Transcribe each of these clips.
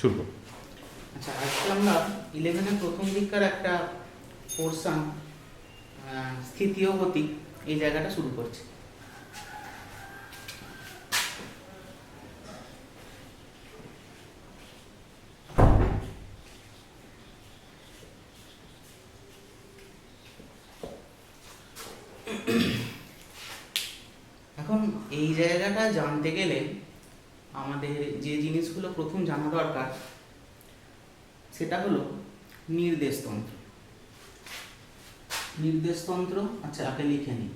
শুরু করো। আচ্ছা, আজকে আমরা 11-এর প্রথম দিককার একটা পোর্শন স্থিতি ও গতি এই জায়গাটা শুরু করছি। এখন এই জায়গাটা জানতে গেলে আমাদের যে জিনিসগুলো প্রথম জানা দরকার সেটা হলো নির্দেশতন্ত্র। নির্দেশতন্ত্র, আচ্ছা আগে লিখে নিই।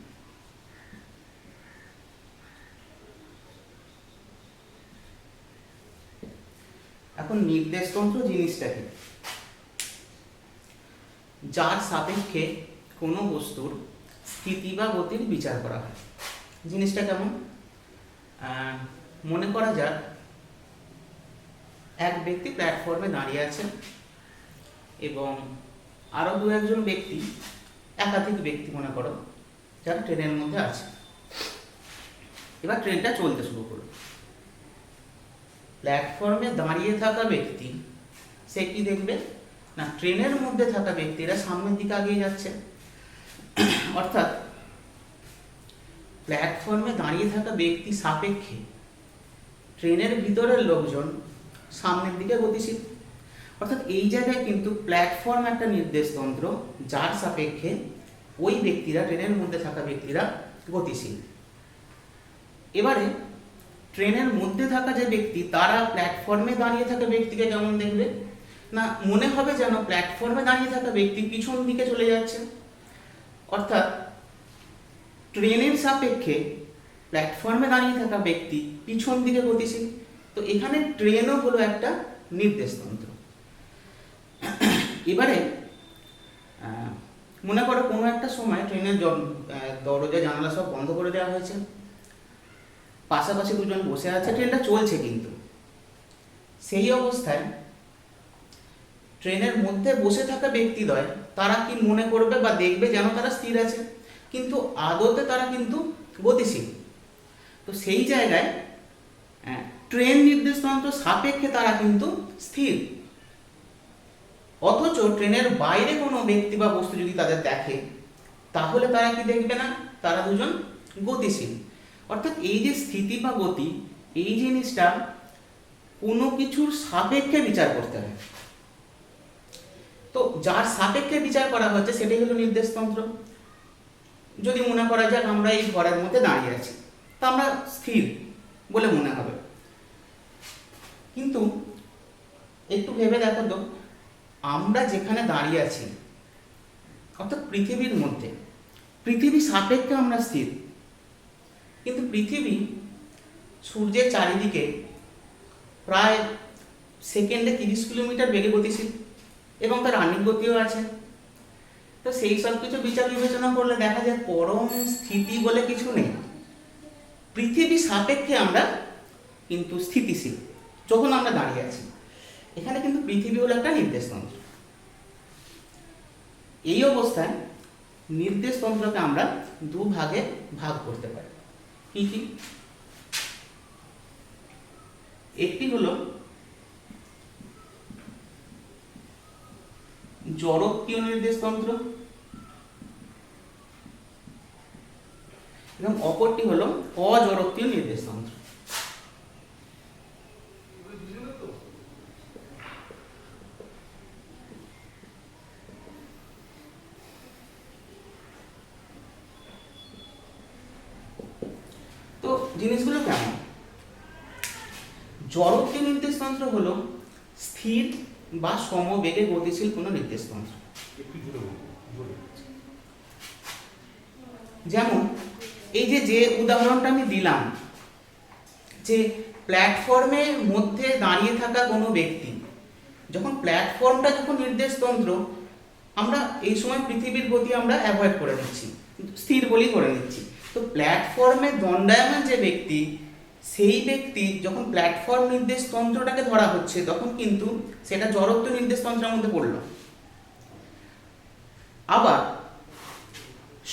এখন নির্দেশতন্ত্র জিনিসটা কি? যার সাপেক্ষে কোনো বস্তুর স্থিতি বা গতির বিচার করা হয়। জিনিসটা কেমন? মনে করা যাক এক ব্যক্তি প্ল্যাটফর্মে দাঁড়িয়ে আছেন এবং আরো দু একজন ব্যক্তি, একাধিক ব্যক্তি মনে করো, যারা ট্রেনের মধ্যে আছে। এবার ট্রেনটা চলতে শুরু করলো। প্ল্যাটফর্মে দাঁড়িয়ে থাকা ব্যক্তি সে কি দেখবে না, ট্রেনের মধ্যে থাকা ব্যক্তিরা সামনের দিকে এগিয়ে যাচ্ছে। অর্থাৎ প্ল্যাটফর্মে দাঁড়িয়ে থাকা ব্যক্তি সাপেক্ষে ট্রেনের ভিতরের লোকজন সামনের দিকে গতিশীল। অর্থাৎ এই জায়গায় কিন্তু প্ল্যাটফর্ম একটা নির্দেশতন্ত্র, যার সাপেক্ষে ওই ব্যক্তিরা, ট্রেনের মধ্যে থাকা ব্যক্তিরা গতিশীল। এবারে ট্রেনের মধ্যে থাকা যে ব্যক্তি, তারা প্ল্যাটফর্মে দাঁড়িয়ে থাকা ব্যক্তিকে কেমন দেখবে না, মনে হবে যেন প্ল্যাটফর্মে দাঁড়িয়ে থাকা ব্যক্তি পিছন দিকে চলে যাচ্ছে। অর্থাৎ ট্রেনের সাপেক্ষে প্ল্যাটফর্মে দাঁড়িয়ে থাকা ব্যক্তি পিছন দিকে গতিশীল। তো এখানে ট্রেনও হলো একটা নির্দেশতন্ত্র। এবারে মনে করো কোনো একটা সময় ট্রেনের দরজা জানালা সব বন্ধ করে দেওয়া হয়েছে, পাশাপাশি দুজন বসে আছে, ট্রেনটা চলছে, কিন্তু সেই অবস্থায় ট্রেনের মধ্যে বসে থাকা ব্যক্তিদ্বয় তারা কি মনে করবে বা দেখবে যেন তারা স্থির আছে, কিন্তু আদতে তারা কিন্তু গতিশীল। তো সেই জায়গায় ট্রেন নির্দেশতন্ত্র সাপেক্ষে তারা কিন্তু স্থির। অথচ ট্রেনের বাইরে কোনো ব্যক্তি বা বস্তু যদি তাদের দেখে, তাহলে তারা কি দেখবে না, তারা দুজন গতিশীল। অর্থাৎ এই যে স্থিতি বা গতি, এই জিনিসটা কোনো কিছুর সাপেক্ষে বিচার করতে হয়। তো যার সাপেক্ষে বিচার করা হচ্ছে সেটাই হলো নির্দেশতন্ত্র। যদি মনে করা যাক আমরা এই ঘরের মধ্যে দাঁড়িয়ে আছি, তা আমরা স্থির বলে মনে হবে। কিন্তু একটু ভেবে দেখো তো, আমরা যেখানে দাঁড়িয়ে আছি, অর্থাৎ পৃথিবীর মধ্যে, পৃথিবী সাপেক্ষে আমরা স্থির, কিন্তু পৃথিবী সূর্যের চারিদিকে প্রায় সেকেন্ডে 30 কিলোমিটার বেগে গতিশীল এবং তার আনিক গতিও আছে। তো সেই সব কিছু বিচার বিবেচনা করলে দেখা যায় পরম স্থিতি বলে কিছু নেই। পৃথিবী সাপেক্ষে আমরা কিন্তু স্থিতিশীল যখন আমরা দাঁড়িয়ে আছি। এখানে কিন্তু পৃথিবী হলো একটা নির্দেশতন্ত্র। এই অবস্থায় নির্দেশতন্ত্রকে আমরা দু ভাগে ভাগ করতে পারি। কি কি? একটি হলো জড়ত্বীয় নির্দেশতন্ত্র এবং অপরটি হলো অজড়ত্বীয় নির্দেশতন্ত্র। তো জিনিসগুলো কেমন? জড়ত্বীয় নির্দেশতন্ত্র হলো স্থির বা সমবেগে গতিশীল কোনো নির্দেশতন্ত্র। যেমন এই যে উদাহরণটা আমি দিলাম, যে প্ল্যাটফর্মের মধ্যে দাঁড়িয়ে থাকা কোনো ব্যক্তি, যখন প্ল্যাটফর্মটা যখন নির্দেশতন্ত্র, আমরা এই সময় পৃথিবীর গতি আমরা অ্যাভয়েড করে নিচ্ছি, স্থির বলেই করে নিচ্ছি। তো প্ল্যাটফর্মে দণ্ডায়মান যে ব্যক্তি, সেই ব্যক্তি যখন প্ল্যাটফর্ম নির্দেশতন্ত্রটাকে ধরা হচ্ছে, তখন কিন্তু সেটা জড়ত্ব নির্দেশতন্ত্রের মধ্যে পড়লো। আবার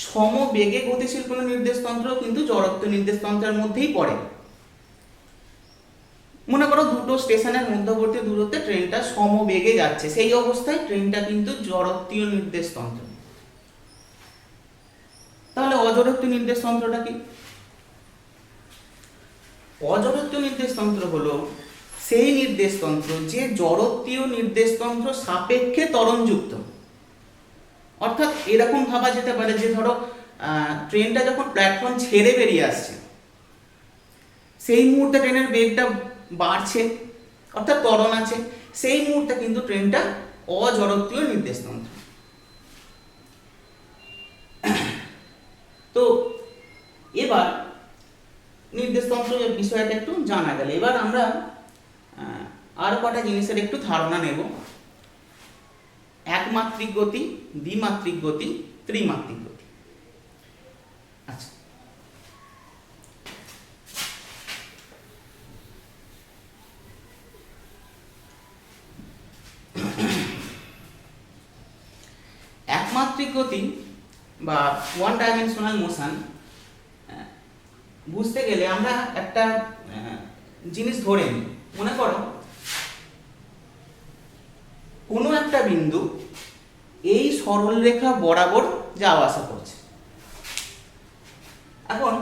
সমবেগে গতিশীল কোনো নির্দেশতন্ত্র কিন্তু জড়ত্ব নির্দেশতন্ত্রের মধ্যেই পড়ে। মনে করো দুটো স্টেশনের মধ্যবর্তী দূরত্বে ট্রেনটা সমবেগে যাচ্ছে, সেই অবস্থায় ট্রেনটা কিন্তু জড়ত্বীয় নির্দেশ তন্ত্র। তাহলে অজড়ত্বীয় নির্দেশ তন্ত্রটা কি? অজড়ত্বীয় নির্দেশ তন্ত্র হলো সেই নির্দেশ তন্ত্র যে জড়ত্বীয় নির্দেশ তন্ত্র সাপেক্ষে ত্বরণযুক্ত। অর্থাৎ এরকম ভাবা যেতে পারে যে ধরো ট্রেনটা যখন প্ল্যাটফর্ম ছেড়ে বেরিয়ে আসছে, সেই মুহূর্তে ট্রেনের বেগটা বাড়ছে, অর্থাৎ ত্বরণ আছে, সেই মুহূর্তে কিন্তু ট্রেনটা অজড়ত্বীয় নির্দেশ তন্ত্র। তো এবার নির্দেশ তন্ত্রের বিষয়টা একটু জানা গেল, এবার আমরা আর কটা জিনিসের একটু ধারণা নেব। একমাত্রিক গতি, দ্বিমাত্রিক গতি, ত্রিমাত্রিক গতি। আচ্ছা, একমাত্রিক গতি বা ওয়ান ডাইমেনশনাল মোশন বুঝতে গেলে আমরা একটা জিনিস ধরে নিই। মনে করো কোনো একটা বিন্দু এই সরলরেখা বরাবর যাওয়া আসা করছে। এখন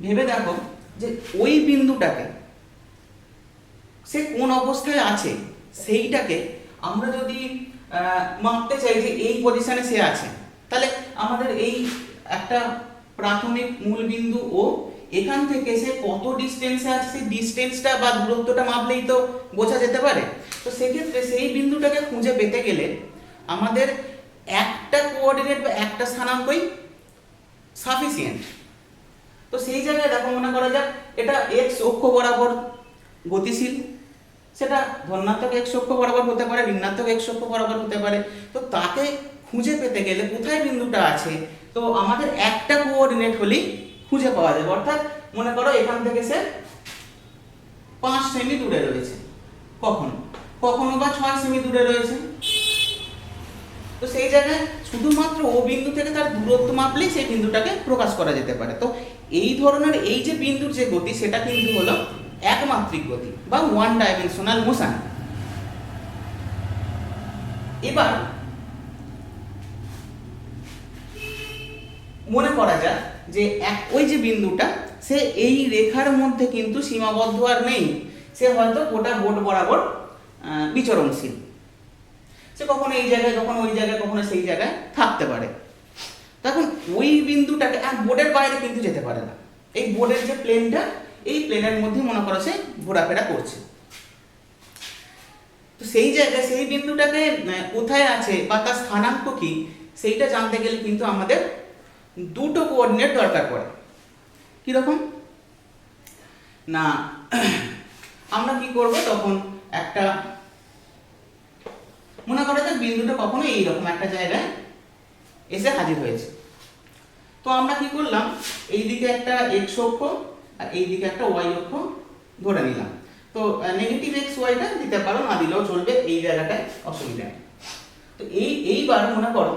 ভেবে দেখো যে ওই বিন্দুটাকে সে কোন অবস্থায় আছে সেইটাকে আমরা যদি মাপতে চাই যে এই পজিশনে সে আছে, তাহলে আমাদের এই একটা প্রাথমিক মূল বিন্দু ও এখান থেকে সে কত ডিস্টেন্সে আছে সেই ডিস্টেন্সটা বা দূরত্বটা মাপলেই তো বোঝা যেতে পারে। তো সেক্ষেত্রে সেই বিন্দুটাকে খুঁজে পেতে গেলে আমাদের একটা কোঅর্ডিনেট বা একটা স্থানাঙ্কই সাফিসিয়েন্ট। তো সেই জায়গায় দেখো, মনে করা যাক এটা এক্স অক্ষ বরাবর গতিশীল, সেটা ধনাত্মক এক্স অক্ষ বরাবর হতে পারে, ঋণাত্মক এক্স অক্ষ বরাবর হতে পারে। তো তাকে খুঁজে পেতে গেলে কোথায় বিন্দুটা আছে, তো আমাদের একটা কোঅর্ডিনেট হলেই খুঁজে পাওয়া যাবে। অর্থাৎ মনে করো এখান থেকে সে 5 সেমি দূরে রয়েছে, কখনো কখনো বা 6 সেমি দূরে রয়েছে। তো সেই জায়গায় শুধুমাত্র ও বিন্দু থেকে তার দূরত্ব মাপলেই সেই বিন্দুটাকে প্রকাশ করা যেতে পারে। তো এই ধরনের এই যে বিন্দুর যে গতি, সেটা কিন্তু হলো একমাত্রিক গতি বা ওয়ান ডাইমেনশনাল মোশন। এবার মনে করা যাক যে ওই যে বিন্দুটা সে এই রেখার মধ্যে কিন্তু সীমাবদ্ধ আর নেই, সে হয়তো গোটা বোর্ড বরাবর বিচরণশীল। সে কখনো এই জায়গায়, কখনো ওই জায়গায়, কখনো সেই জায়গায় থাকতে পারে। তখন ওই বিন্দুটাকে আর বোর্ডের বাইরে কিন্তু যেতে পারে না। এই বোর্ডের যে প্লেনটা, এই প্লেনের মধ্যে মনে করো সে ঘোরাফেরা করছে। তো সেই জায়গায় সেই বিন্দুটাকে কোথায় আছে বা তার স্থানাঙ্ক কি, সেইটা জানতে গেলে কিন্তু আমাদের দুটো কোঅর্ডিনেট দরকার পড়ে। কিরকম না, আমরা কি করব তখন, একটা মনে করা যাক বিন্দুটা কখনো এইরকম একটা জায়গায় এসে হাজির হয়েছে। তো আমরা কি করলাম, এইদিকে একটা এক্স অক্ষ আর এইদিকে একটা ওয়াই অক্ষ ধরে নিলাম। তো নেগেটিভ এক্স ওয়াইটা দিতে পারো, না দিলেও চলবে, এই জায়গাটায় অসুবিধা নেই। তো এইবার মনে করো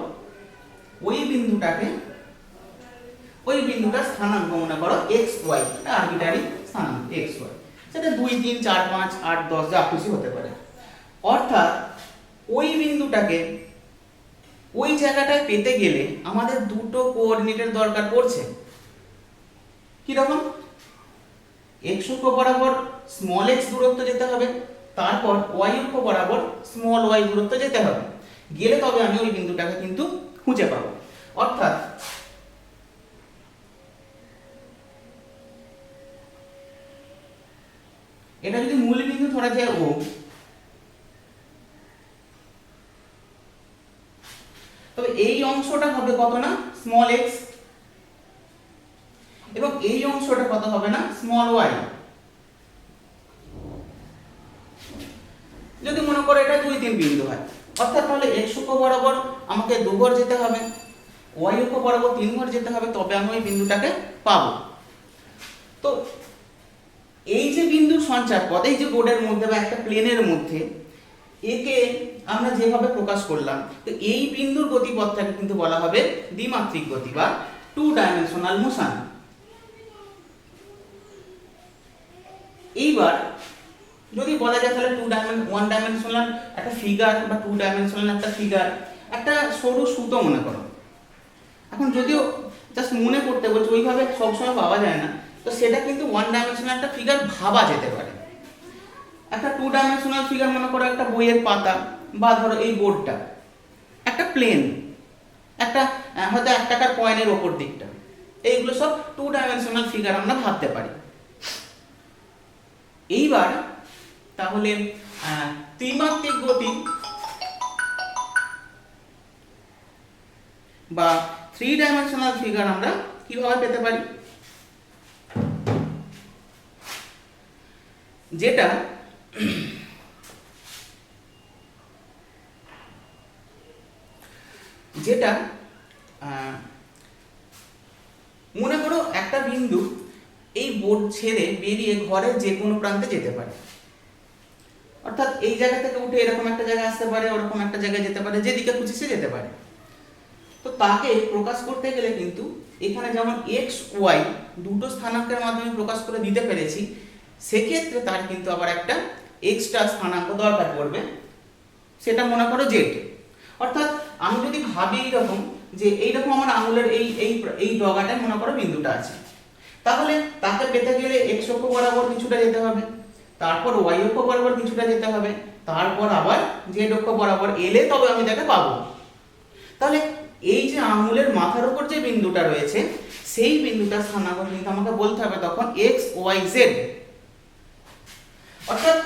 ওই বিন্দুটার স্থানাঙ্ক মনে করো এক্স ওয়াই, আরবিটারি স্থানাঙ্ক এক্স ওয়াই, সেটা 2, 3, 4, 5, 8, 10 যা খুশি হতে পারে। অর্থাৎ ওই বিন্দুটাকে ওই জায়গাটায় পেতে গেলে আমাদের দুটো কোঅর্ডিনেটের দরকার পড়ছে। কিরকম, এক্স অক্ষ বরাবর স্মল এক্স দূরত্ব যেতে হবে, তারপর ওয়াই অক্ষ বরাবর স্মল ওয়াই দূরত্ব যেতে হবে, গেলে তবে আমি ওই বিন্দুটাকে কিন্তু খুঁজে পাবো। অর্থাৎ এটা যদি মূল বিন্দু ধরা যায় ও, তবে এই অংশটা হবে কত না স্মল এক্স, এবং এই অংশটা কত হবে না স্মল ওয়াই। যদি মনে করো এটা 2, 3 বিন্দু হয়, অর্থাৎ তাহলে এক্স অক্ষ বরাবর আমাকে 2 ঘর যেতে হবে, ওয়াই অক্ষ বরাবর 3 ঘর যেতে হবে, তবে আমি ওই বিন্দুটাকে পাবো। তো এই যে বিন্দুর সঞ্চারপথ, এই যে বোর্ডের মধ্যে বা একটা প্লেনের মধ্যে, একে আমরা যেভাবে প্রকাশ করলাম, তো এই বিন্দুর গতিপথটাকে কিন্তু বলা হবে দ্বিমাত্রিক গতি বা 2 ডাইমেনশনাল মোশন। এইবার যদি বলা যায় তাহলে ওয়ান ডাইমেনশনাল একটা ফিগার বা টু ডাইমেনশনাল একটা ফিগার, একটা সরু সুতো মনে করো। এখন যদিও জাস্ট মনে করতে বলছি, ওইভাবে সবসময় পাওয়া যায় না, তো সেটা কিন্তু ওয়ান ডাইমেনশনাল একটা ফিগার ভাবা যেতে পারে। একটা টু ডাইমেনশনাল ফিগার মনে করো একটা বইয়ের পাতা, বা ধরো এই বোর্ডটা একটা প্লেন, একটা হয়তো 1 টাকার কয়েনের ওপর দিকটা, এইগুলো সব টু ডাইমেনশনাল ফিগার আমরা ভাবতে পারি। এইবার তাহলে ত্রিমাত্রিক গতি বা থ্রি ডাইমেনশনাল ফিগার আমরা কিভাবে পেতে পারি? যেটা যেটা মনে করো একটা বিন্দু এই বোর্ড ছেড়ে বেরিয়ে ঘরের যে কোনো প্রান্তে যেতে পারে, অর্থাৎ এই জায়গা থেকে উঠে এরকম একটা জায়গায় আসতে পারে, ওরকম একটা জায়গায় যেতে পারে, যেদিকে খুশি সে যেতে পারে। তো তাকে প্রকাশ করতে গেলে কিন্তু এখানে যেমন এক্স ওয়াই দুটো স্থানাঙ্কের মাধ্যমে প্রকাশ করে দিতে পেরেছি, সেক্ষেত্রে তার কিন্তু আবার একটা এক্সট্রা স্থানাঙ্ক দরকার পড়বে, সেটা মনে করো জেড। অর্থাৎ আমি যদি ভাবি এইরকম যে এইরকম আমার আঙুলের এই এই এই ডগাটায় মনে করো বিন্দুটা আছে, তাহলে তাকে পেতে গেলে এক্স অক্ষ বরাবর কিছুটা যেতে হবে, তারপর ওয়াই অক্ষ বরাবর কিছুটা যেতে হবে, তারপর আবার জেড অক্ষ বরাবর এলে তবে আমি তাকে পাবো। তাহলে এই যে আঙুলের মাথার উপর যে বিন্দুটা রয়েছে, সেই বিন্দুটার স্থানাঙ্ক কিন্তু আমাকে বলতে হবে তখন এক্স ওয়াই জেড। অর্থাৎ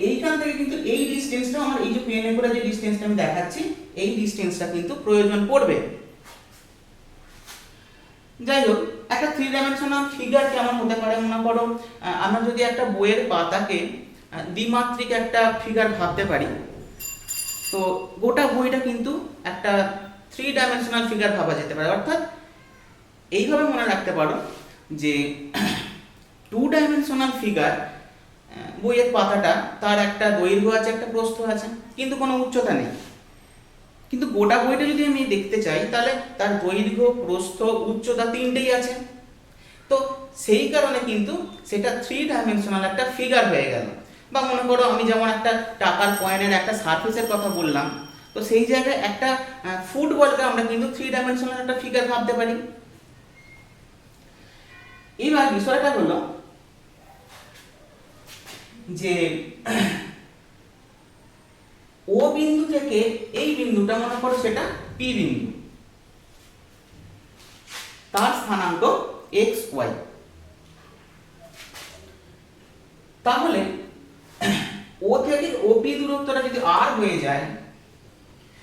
এইখান থেকে কিন্তু এই ডিসটেন্সটা আমার এই যে পেনে করে যে ডিসটেন্সটা আমি দেখাচ্ছি, এই ডিসটেন্সটা কিন্তু প্রয়োজন পড়বে। যাই হোক, একটা থ্রি ডাইমেনশনাল ফিগার কেমন হতে পারে মনে করো, আমরা যদি একটা বইয়ের পাতাকে দ্বিমাত্রিক একটা ফিগার ভাবতে পারি, তো গোটা বইটা কিন্তু একটা থ্রি ডাইমেনশনাল ফিগার ভাবা যেতে পারে। অর্থাৎ এইভাবে মনে রাখতে পারো যে টু ডাইমেনশনাল ফিগার, বইয়ের পাতাটা তার একটা দৈর্ঘ্য আছে, একটা প্রস্থ আছে, কিন্তু কোনো উচ্চতা নেই। কিন্তু গোটা বইটা যদি আমি দেখতে চাই তাহলে তার দৈর্ঘ্য, প্রস্থ, উচ্চতা তিনটেই আছে। তো সেই কারণে কিন্তু সেটা থ্রি ডাইমেনশনাল একটা ফিগার হয়ে গেল। বা মনে করো আমি যেমন একটা টাকার কয়েনের একটা সারফেসের কথা বললাম, তো সেই জায়গায় একটা ফুটবলকে আমরা কিন্তু থ্রি ডাইমেনশনাল একটা ফিগার ভাবতে পারি। এবার বিষয়টা হলো যে ও বিন্দু থেকে এই বিন্দুটা মনে করো সেটা পি বিন্দু, তার স্থানাঙ্ক এক্স ওয়াই। তাহলে ও থেকে ওপি দূরত্বটা যদি আর হয়ে যায়,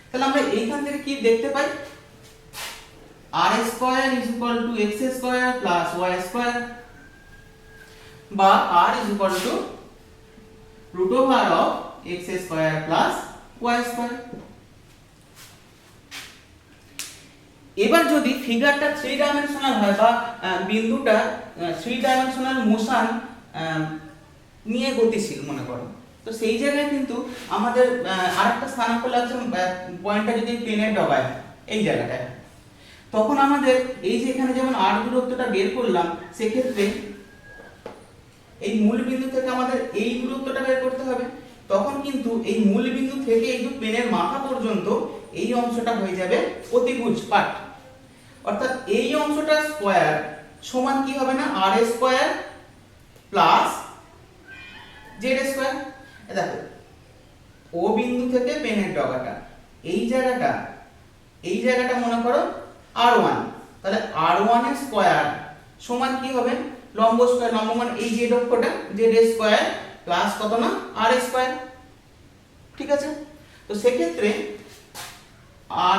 তাহলে আমরা এইখান থেকে কি দেখতে পাই? R square is equal to x square plus y square, বা r is equal to root over of x square plus y square. এবার যদি ফিগারটা থ্রি ডাইমেনশনাল হয় বা বিন্দুটা থ্রি ডাইমেনশনাল মোশন নিয়ে গতিশীল মনে করো, তো সেই জায়গায় কিন্তু আমাদের আরেকটা স্থানাঙ্ক লাগছে, পয়েন্টটা যদি পেনের ডগায় এই জায়গাটায়, তখন আমাদের এই যে এখানে যেমন আর দূরত্বটা বের করলাম, সেক্ষেত্রে এই মূল বিন্দু থেকে আমাদের এই দূরত্বটা বের করতে হবে। তখন কিন্তু এই মূল বিন্দু থেকে এই যে পেনের মাথা পর্যন্ত এই অংশটা হয়ে যাবে অতিভুজ পাট। অর্থাৎ এই অংশটা স্কয়ার সমান কি হবে না, আর স্কয়ার প্লাস জেড স্কয়ার। দেখো ও বিন্দু থেকে পেনের ডগাটা এই জায়গাটা মনে করো r1, তাহলে r1 এর স্কয়ার সমান কি হবে, লম্ব স্কয়ার, লম্ব মানে এই জেড অক্ষটা জেড স্কয়ার প্লাস কত না আর স্কয়ার। ঠিক আছে, তো সেক্ষেত্রে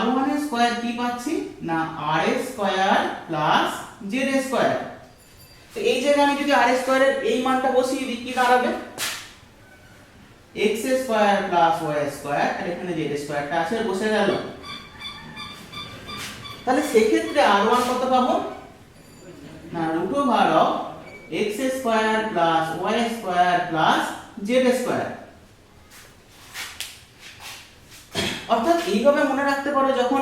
r1 এর স্কয়ার কি পাচ্ছি না, আর স্কয়ার প্লাস জেড স্কয়ার। তো এই জায়গায় আমি যদি আর স্কয়ারের এই মানটা বসিয়ে দিই, কি দাঁড়াবে, x square plus y square, আর এখানে জেড স্কয়ারটা আছে বসে গেল। তাহলে সেক্ষেত্রে r1 কত পাবো না, root over of x square plus y square plus z square. অর্থাৎ এইভাবে মনে রাখতে পারো, যখন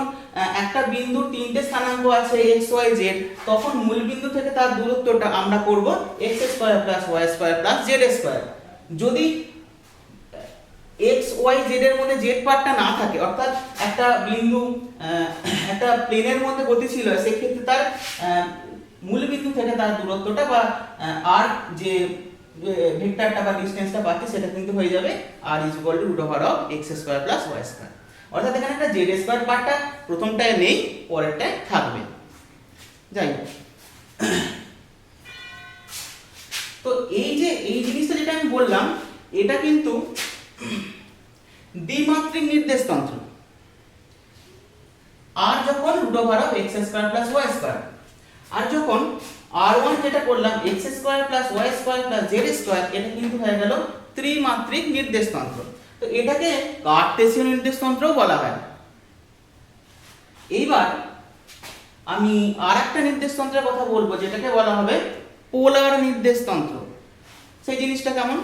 একটা বিন্দু তিনটে স্থানাঙ্ক আছে এক্স ওয়াই জেড, তখন মূল বিন্দু থেকে তার দূরত্বটা আমরা করব x square plus y square plus z square. যদি এক্স ওয়াই জেড এর মধ্যে জেড পার্টটা না থাকে, অর্থাৎ একটা বিন্দু একটা প্লেনের মধ্যে গতিশীল হয়, সেক্ষেত্রে তার মূল বিন্দু থেকে তার দূরত্বটা বা আর যে ভেক্টরটা বা ডিসটেন্সটা পাচ্ছি সেটা কিন্তু হয়ে যাবে r = x square plus y square. অর্থাৎ এখানে একটা z স্কয়ার পার্টটা প্রথমটায় নেই, পরেরটায় থাকবে। যাই হোক, তো এই যে এই জিনিসটা যেটা আমি বললাম, এটা কিন্তু দ্বিমাত্রিক নির্দেশতন্ত্র। আর যখন x square plus y square, আর যখন r1 যেটা করলাম x square plus y square plus z square, এটা কিন্তু হয়ে গেল ত্রিমাত্রিক নির্দেশতন্ত্র। তো এটাকে কার্টেসীয় নির্দেশতন্ত্রও বলা হয়। এইবার আমি আরেকটা নির্দেশতন্ত্রের কথা বলবো, যেটাকে বলা হবে পোলার নির্দেশতন্ত্র। সেই জিনিসটা কেমন?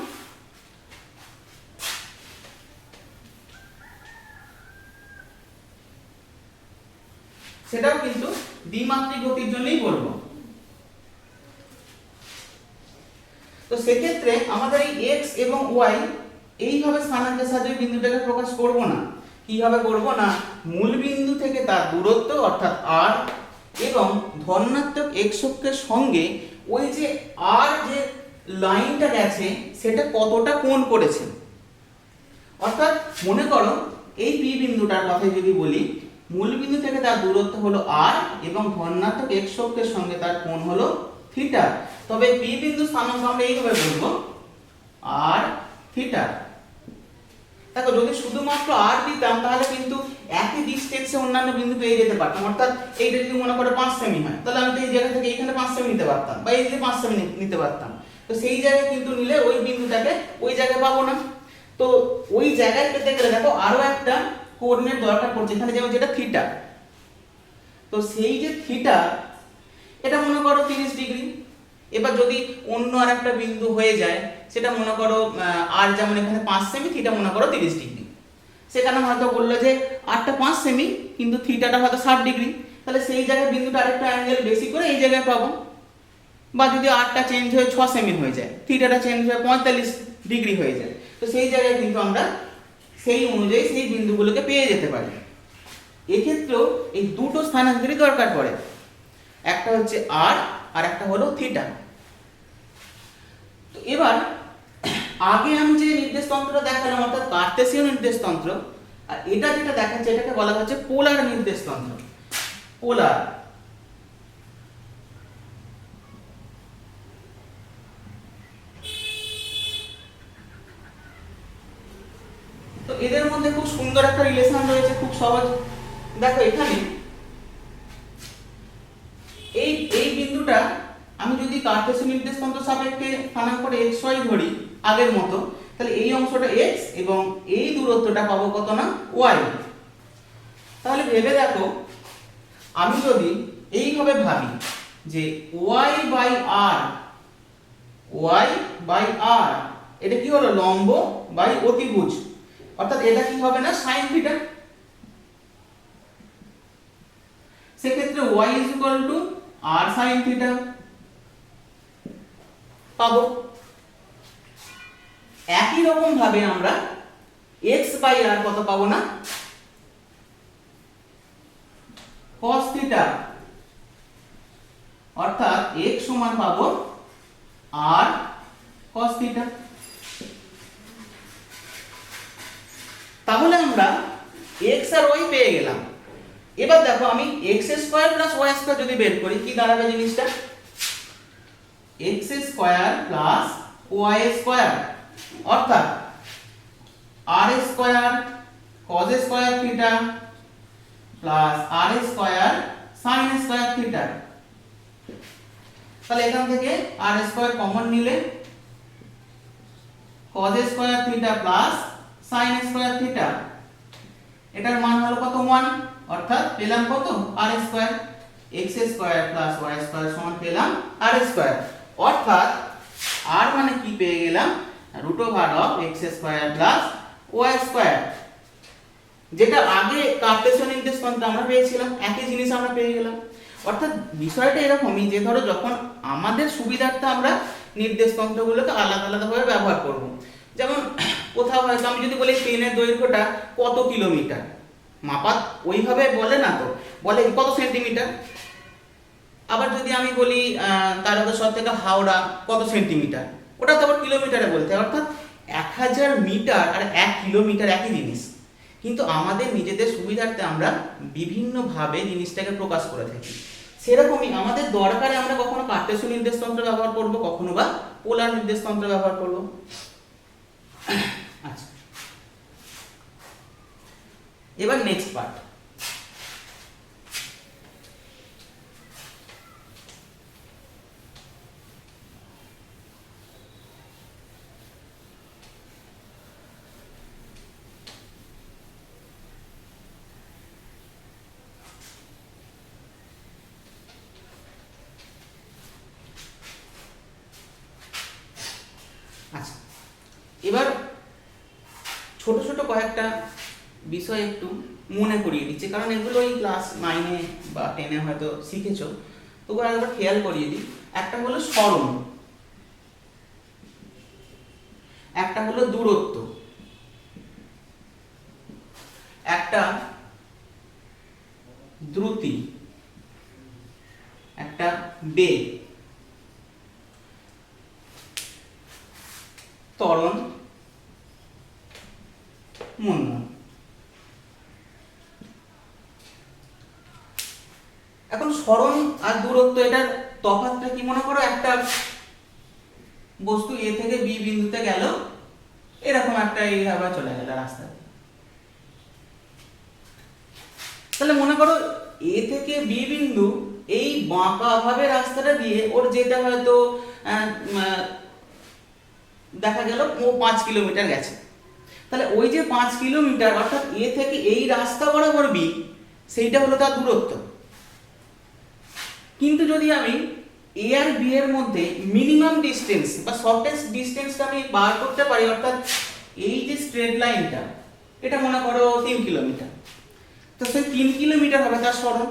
সেটাও কিন্তু দ্বিমাত্রিক গতির জন্যই বলবো। তো সেক্ষেত্রে আমাদের এই x এবং y এইভাবে স্থানাঙ্কের সাহায্যে বিন্দুটাকে প্রকাশ করব না। কিভাবে করব না, মূল বিন্দু থেকে তার দূরত্ব অর্থাৎ r এবং ধনাত্মক x অক্ষের সঙ্গে ওই যে r যে লাইনটা গেছে সেটা কতটা কোণ করেছে। অর্থাৎ মনে করো এই p বিন্দুটার কথা যদি বলি, মূল বিন্দু থেকে তার দূরত্ব হলো r এবং ধনাত্মক x অক্ষের সঙ্গে তার কোণ হলো থিটা। তবে p বিন্দু স্থানাঙ্ক আমরা এইভাবে বলবো r থিটা। দেখো, যদি শুধুমাত্র r দিতাম তাহলে কিন্তু একই ডিসটেন্সে অন্যান্য বিন্দু পেয়ে যেতে পারতাম। অর্থাৎ এইটা যদি মনে করো 5 সেমি হয়, তাহলে আমি তো এই জায়গা থেকে এখানে 5 সেমি নিতে পারতাম, বা এই যে 5 সেমি নিতে পারতাম। তো সেই জায়গায় কিন্তু নিলে ওই বিন্দুটাকে ওই জায়গায় পাবো না। তো ওই জায়গায় পেতে গেলে দেখো আরো একটা কোঅর্ডিনেট দরকার পড়ছে এখানে, যেমন যেটা থিটা। তো সেই যে থিটা, এটা মনে করো 30 ডিগ্রি। এবার যদি অন্য আর একটা বিন্দু হয়ে যায়, সেটা মনে করো আর যেমন এখানে 5 সেমি, থিটা মনে করো 30 ডিগ্রি। সেখানে হয়তো বললো যে আরটা 5 সেমি কিন্তু থিটাটা হয়তো 60 ডিগ্রি, তাহলে সেই জায়গায় বিন্দুটা আরেকটা অ্যাঙ্গেল বেশি করে এই জায়গায় পাবো। বা যদি আরটা চেঞ্জ হয়ে 6 সেমি হয়ে যায়, থিটাটা চেঞ্জ হয়ে 45 ডিগ্রি হয়ে যায়, তো সেই জায়গায় কিন্তু আমরা সেই অনুযায়ী সেই বিন্দুগুলোকে পেয়ে যেতে পারি। এক্ষেত্রেও এই দুটো স্থানাঙ্কেরই দরকার পড়ে, একটা হচ্ছে r আর একটা হলো থিটা। তো এবার আগে আমি যে নির্দেশতন্ত্রটা দেখালাম অর্থাৎ কার্টেসীয় নির্দেশতন্ত্র, আর এটা যেটা দেখাচ্ছে এটাকে বলা হচ্ছে পোলার নির্দেশতন্ত্র। পোলার। তো এদের মধ্যে খুব সুন্দর একটা রিলেশন রয়েছে, খুব সহজ। দেখো এখানে এই বিন্দুটা আমি যদি কার্টেসীয় নির্দেশতন্ত্র সাপেক্ষে স্থানাঙ্কটা xy ধরি আগের মতো, তাহলে এই অংশটা x এবং এই দূরত্বটা পাবো কত না y। তাহলে ভেবে দেখো, আমি যদি এইভাবে ভাবি যে y বাই r, এটা কি হলো লম্ব বাই অতিভুজ, অর্থাৎ এটা কি হবে না sin থিটা। সেক্ষেত্রে y r sin থিটা পাবো। একই রকম ভাবে আমরা x বাই r কত পাবো না cos থিটা, অর্থাৎ x সমান পাবো r cos থিটা। তাহলে আমরা x আর y পেয়ে গেলাম। এবার দেখো আমি x square plus y square যদি বের করি, কি দাঁড়াবে জিনিসটা? x square plus y square, অর্থাৎ r square cos square theta plus r square sin square theta. তাহলে এখান থেকে r স্কয়ার কমন নিলে cos square theta plus sin square theta, এটার মান হলো কত 1, অর্থাৎ পেলাম কত r square. x square plus y square সমান পেলাম r স্কয়ার, অর্থাৎ r মানে কি পেয়ে গেলাম x square plus y square. যেটা আগে কার্টেসীয় নির্দেশতন্ত্রে আমরা পেয়েছিলাম, একই জিনিস আমরা পেয়ে গেলাম। অর্থাৎ বিষয়টা এরকমই যে ধরো যখন আমাদের সুবিধার্থে আমরা নির্দেশতন্ত্রগুলোকে আলাদা আলাদাভাবে ব্যবহার করব। যেমন কোথাও হয়তো আমি যদি বলি ট্রেনের দৈর্ঘ্যটা কত কিলোমিটার, মাপা ওইভাবে বলে না, তো বলে কত সেন্টিমিটার। আবার যদি আমি বলি তারকেশ্বর থেকে হাওড়া কত সেন্টিমিটার, ওটা তো আবার কিলোমিটারে বলতে হয়। অর্থাৎ 1000 মিটার আর 1 কিলোমিটার একই জিনিস, কিন্তু আমাদের নিজেদের সুবিধার্থে আমরা বিভিন্নভাবে জিনিসটাকে প্রকাশ করে থাকি। সেরকমই আমাদের দরকারে আমরা কখনো কার্টেসীয় নির্দেশতন্ত্র ব্যবহার করব, কখনো বা পোলার নির্দেশতন্ত্র ব্যবহার করব। আচ্ছা, এবার নেক্সট পার্ট। আচ্ছা, এবার ছোট ছোট কয়েকটা বিষয় একটু মনে করিয়ে দিচ্ছি, কারণ এগুলো ওই ক্লাস 9-এ বা 10-এ হয়তো শিখেছো, তবু একবার খেয়াল করিয়ে দিই। একটা হলো সরণ, একটা হলো দূরত্ব, একটা দ্রুতি, একটা বেগ, ত্বরণ, মন্দন। এখন সরণ আর দূরত্ব, এটার তফাৎটা কি মনে করো? একটা বস্তু এ থেকে বি বিন্দুতে গেল, এরকম একটা এইভাবে চলে গেল রাস্তা, তাহলে মনে করো এ থেকে বি বিন্দু এই বাঁকা ভাবে রাস্তাটা দিয়ে ওর যেতে হয়তো দেখা গেল ও 5 কিলোমিটার গেছে। তাহলে ওই যে 5 কিলোমিটার, অর্থাৎ এ থেকে এই রাস্তা বরাবর বি, সেইটা হলো তার দূরত্ব। কিন্তু যদি আমি এ আর বি এর মধ্যে মিনিমাম ডিস্টেন্স বা শর্টেস্ট ডিস্টেন্সটা আমি বার করতে পারি, অর্থাৎ এই যে স্ট্রেট লাইনটা, এটা মনে করো 3 কিলোমিটার, তো সেই 3 কিলোমিটার হবে তার সরণ।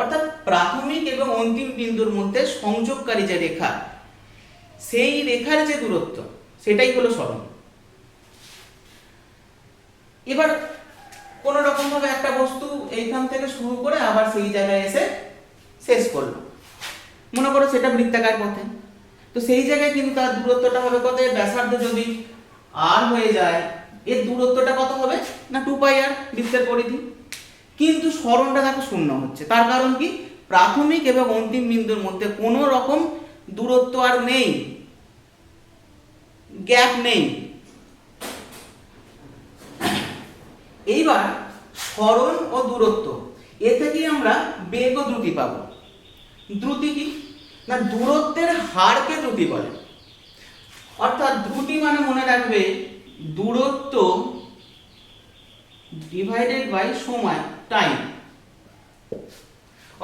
অর্থাৎ প্রাথমিক এবং অন্তিম বিন্দুর মধ্যে সংযোগকারী যে রেখা, সেই রেখার যে দূরত্ব, সেটাই হলো সরণ। এবার কোন রকম ভাবে একটা বস্তু এইখান থেকে শুরু করে আবার সেই জায়গায় এসে শেষ করলো, মনে করো সেটা বৃত্তাকার পথে, তো সেই জায়গায় কিন্তু তার দূরত্বটা হবে কত? ব্যাসার্ধ যদি r হয়ে যায়, এর দূরত্বটা কত হবে না 2πr, বৃত্তের পরিধি। কিন্তু সরণটা দেখো শূন্য হচ্ছে, তার কারণ কি? প্রাথমিক এবং অন্তিম বিন্দুর মধ্যে কোনো রকম দূরত্ব আর নেই, গ্যাপ নেই। এইবার সরণ ও দূরত্ব, এ থেকেই আমরা বেগ ও দ্রুতি পাবো। দ্রুতি কি না, দূরত্বের হারকে দ্রুতি বলে। অর্থাৎ দ্রুতি মানে মনে রাখবে দূরত্ব ডিভাইডেড বাই সময়, টাইম।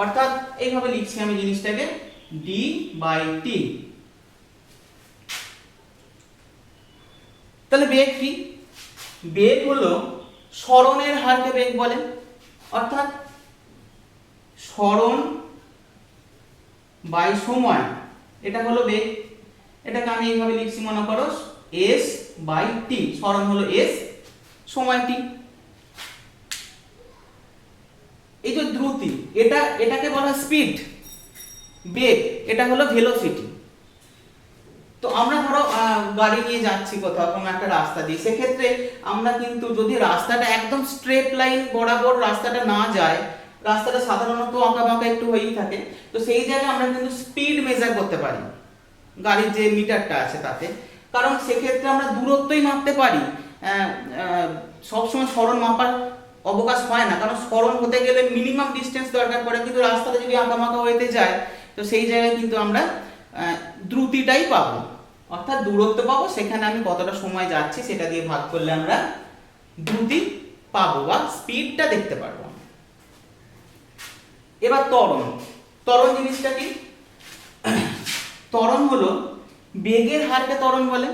অর্থাৎ এইভাবে লিখছি আমি জিনিসটাকে, d/t। তাহলে বেগ কি? বেগ হলো সরণের হারকে বেগ বলে। অর্থাৎ সরণ বাই সময়, এটা হলো বেগ। এটাকে আমি এইভাবে লিখছি, মনে করো s/t। সরণ হলো s, সময় t। এই যে দ্রুতি, এটাকে বলা স্পিড। বেগ এটা হলো ভেলোসিটি। তো আমরা ধরো গাড়ি নিয়ে যাচ্ছি কোথাও কোনো একটা রাস্তা দিয়ে, সেক্ষেত্রে আমরা কিন্তু যদি রাস্তাটা একদম স্ট্রেট লাইন বরাবর রাস্তাটা না যায়, রাস্তাটা সাধারণত আঁকা বাঁকা একটু হয়েই থাকে, তো সেই জায়গায় আমরা কিন্তু স্পিড মেজার করতে পারি গাড়ির যে মিটারটা আছে তাতে। কারণ সেক্ষেত্রে আমরা দূরত্বই মাপতে পারি, সবসময় সরণ মাপার অবকাশ হয় না, কারণ সরণ হতে গেলে মিনিমাম ডিস্টেন্স দরকার পড়ে। কিন্তু রাস্তাটা যদি আঁকা বাঁকা হয়ে যায়, তো সেই জায়গায় কিন্তু আমরা দ্রুতিটাই পাবো, অর্থাৎ দূরত্ব পাবো। সেখানে আমি কতটা সময় যাচ্ছি সেটা দিয়ে ভাগ করলে আমরা দ্রুতি পাবো বা স্পিডটা দেখতে পারবো। এবার ত্বরণ। ত্বরণ জিনিসটা কি? ত্বরণ হলো বেগের হারকে ত্বরণ বলে।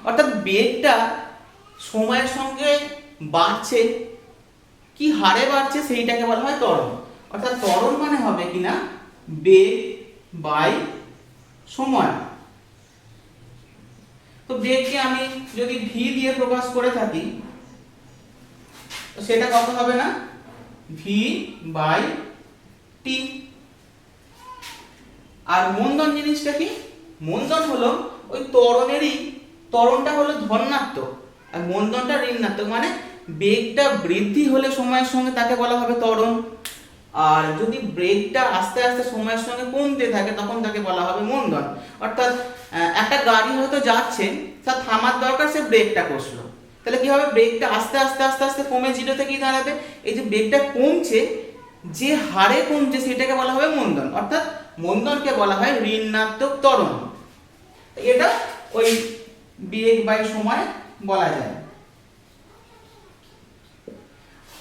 অর্থাৎ বেগটা সময়ের সঙ্গে বাড়ছে কি হারে বাড়ছে সেইটাকে বলা হয় ত্বরণ। অর্থাৎ ত্বরণ মানে হবে কিনা বেগ বাই সময়। তো বেগকে আমি যদি ভি দিয়ে প্রকাশ করে থাকি তো সেটা কত হবে না ভি বাই টি। আর মন্দন জিনিসটা কি, মন্দন হলো ওই ত্বরণেরই, ত্বরণটা হলো ধনাত্মক আর মন্দনটা ঋণাত্মক, মানে বেগটা বৃদ্ধি হলে সময়ের সঙ্গে তাকে বলা হবে ত্বরণ, আর যদি বেগটা আস্তে আস্তে সময়ের সঙ্গে কমতে থাকে তখন তাকে বলা হবে মন্দন। অর্থাৎ একটা গাড়ি হয়তো যাচ্ছে, তার থামার দরকার, সে ব্রেকটা কষলো, তাহলে কি হবে ব্রেকটা আস্তে আস্তে আস্তে আস্তে কমে জিরোতে কি দাঁড়াবে, এই যে ব্রেকটা কমছে যে হারে কমছে সেটাকে বলা হবে মন্দন। অর্থাৎ মন্দনকে বলা হয় ঋণাত্মক ত্বরণ। এটা ওই বেগ বাই সময় বলা যায়।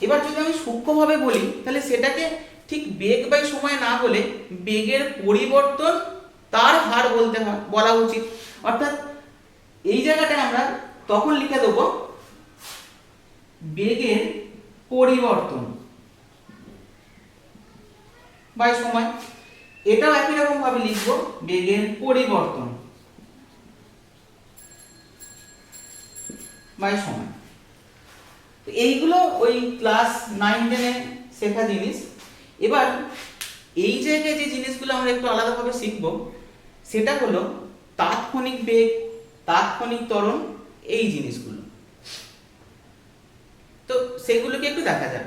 এবার যদি আমি সূক্ষ্মভাবে বলি তাহলে সেটাকে ঠিক বেগ বাই সময় না বলে বেগের পরিবর্তন তার হার বলতে বলা উচিত। অর্থাৎ এই জায়গাটায় আমরা তখন লিখে দেব বেগের পরিবর্তন বাই সময়। এটাও একই রকম ভাবে লিখব বেগের পরিবর্তন বাই সময়। এইগুলো ওই ক্লাস 9-10 শেখা জিনিস। এবার এই জায়গায় যে জিনিসগুলো আমরা একটু আলাদাভাবে শিখব সেটা হলো তাৎক্ষণিক বেগ, তাৎক্ষণিক ত্বরণ, এই জিনিসগুলো। তো সেগুলোকে একটু দেখা যাক।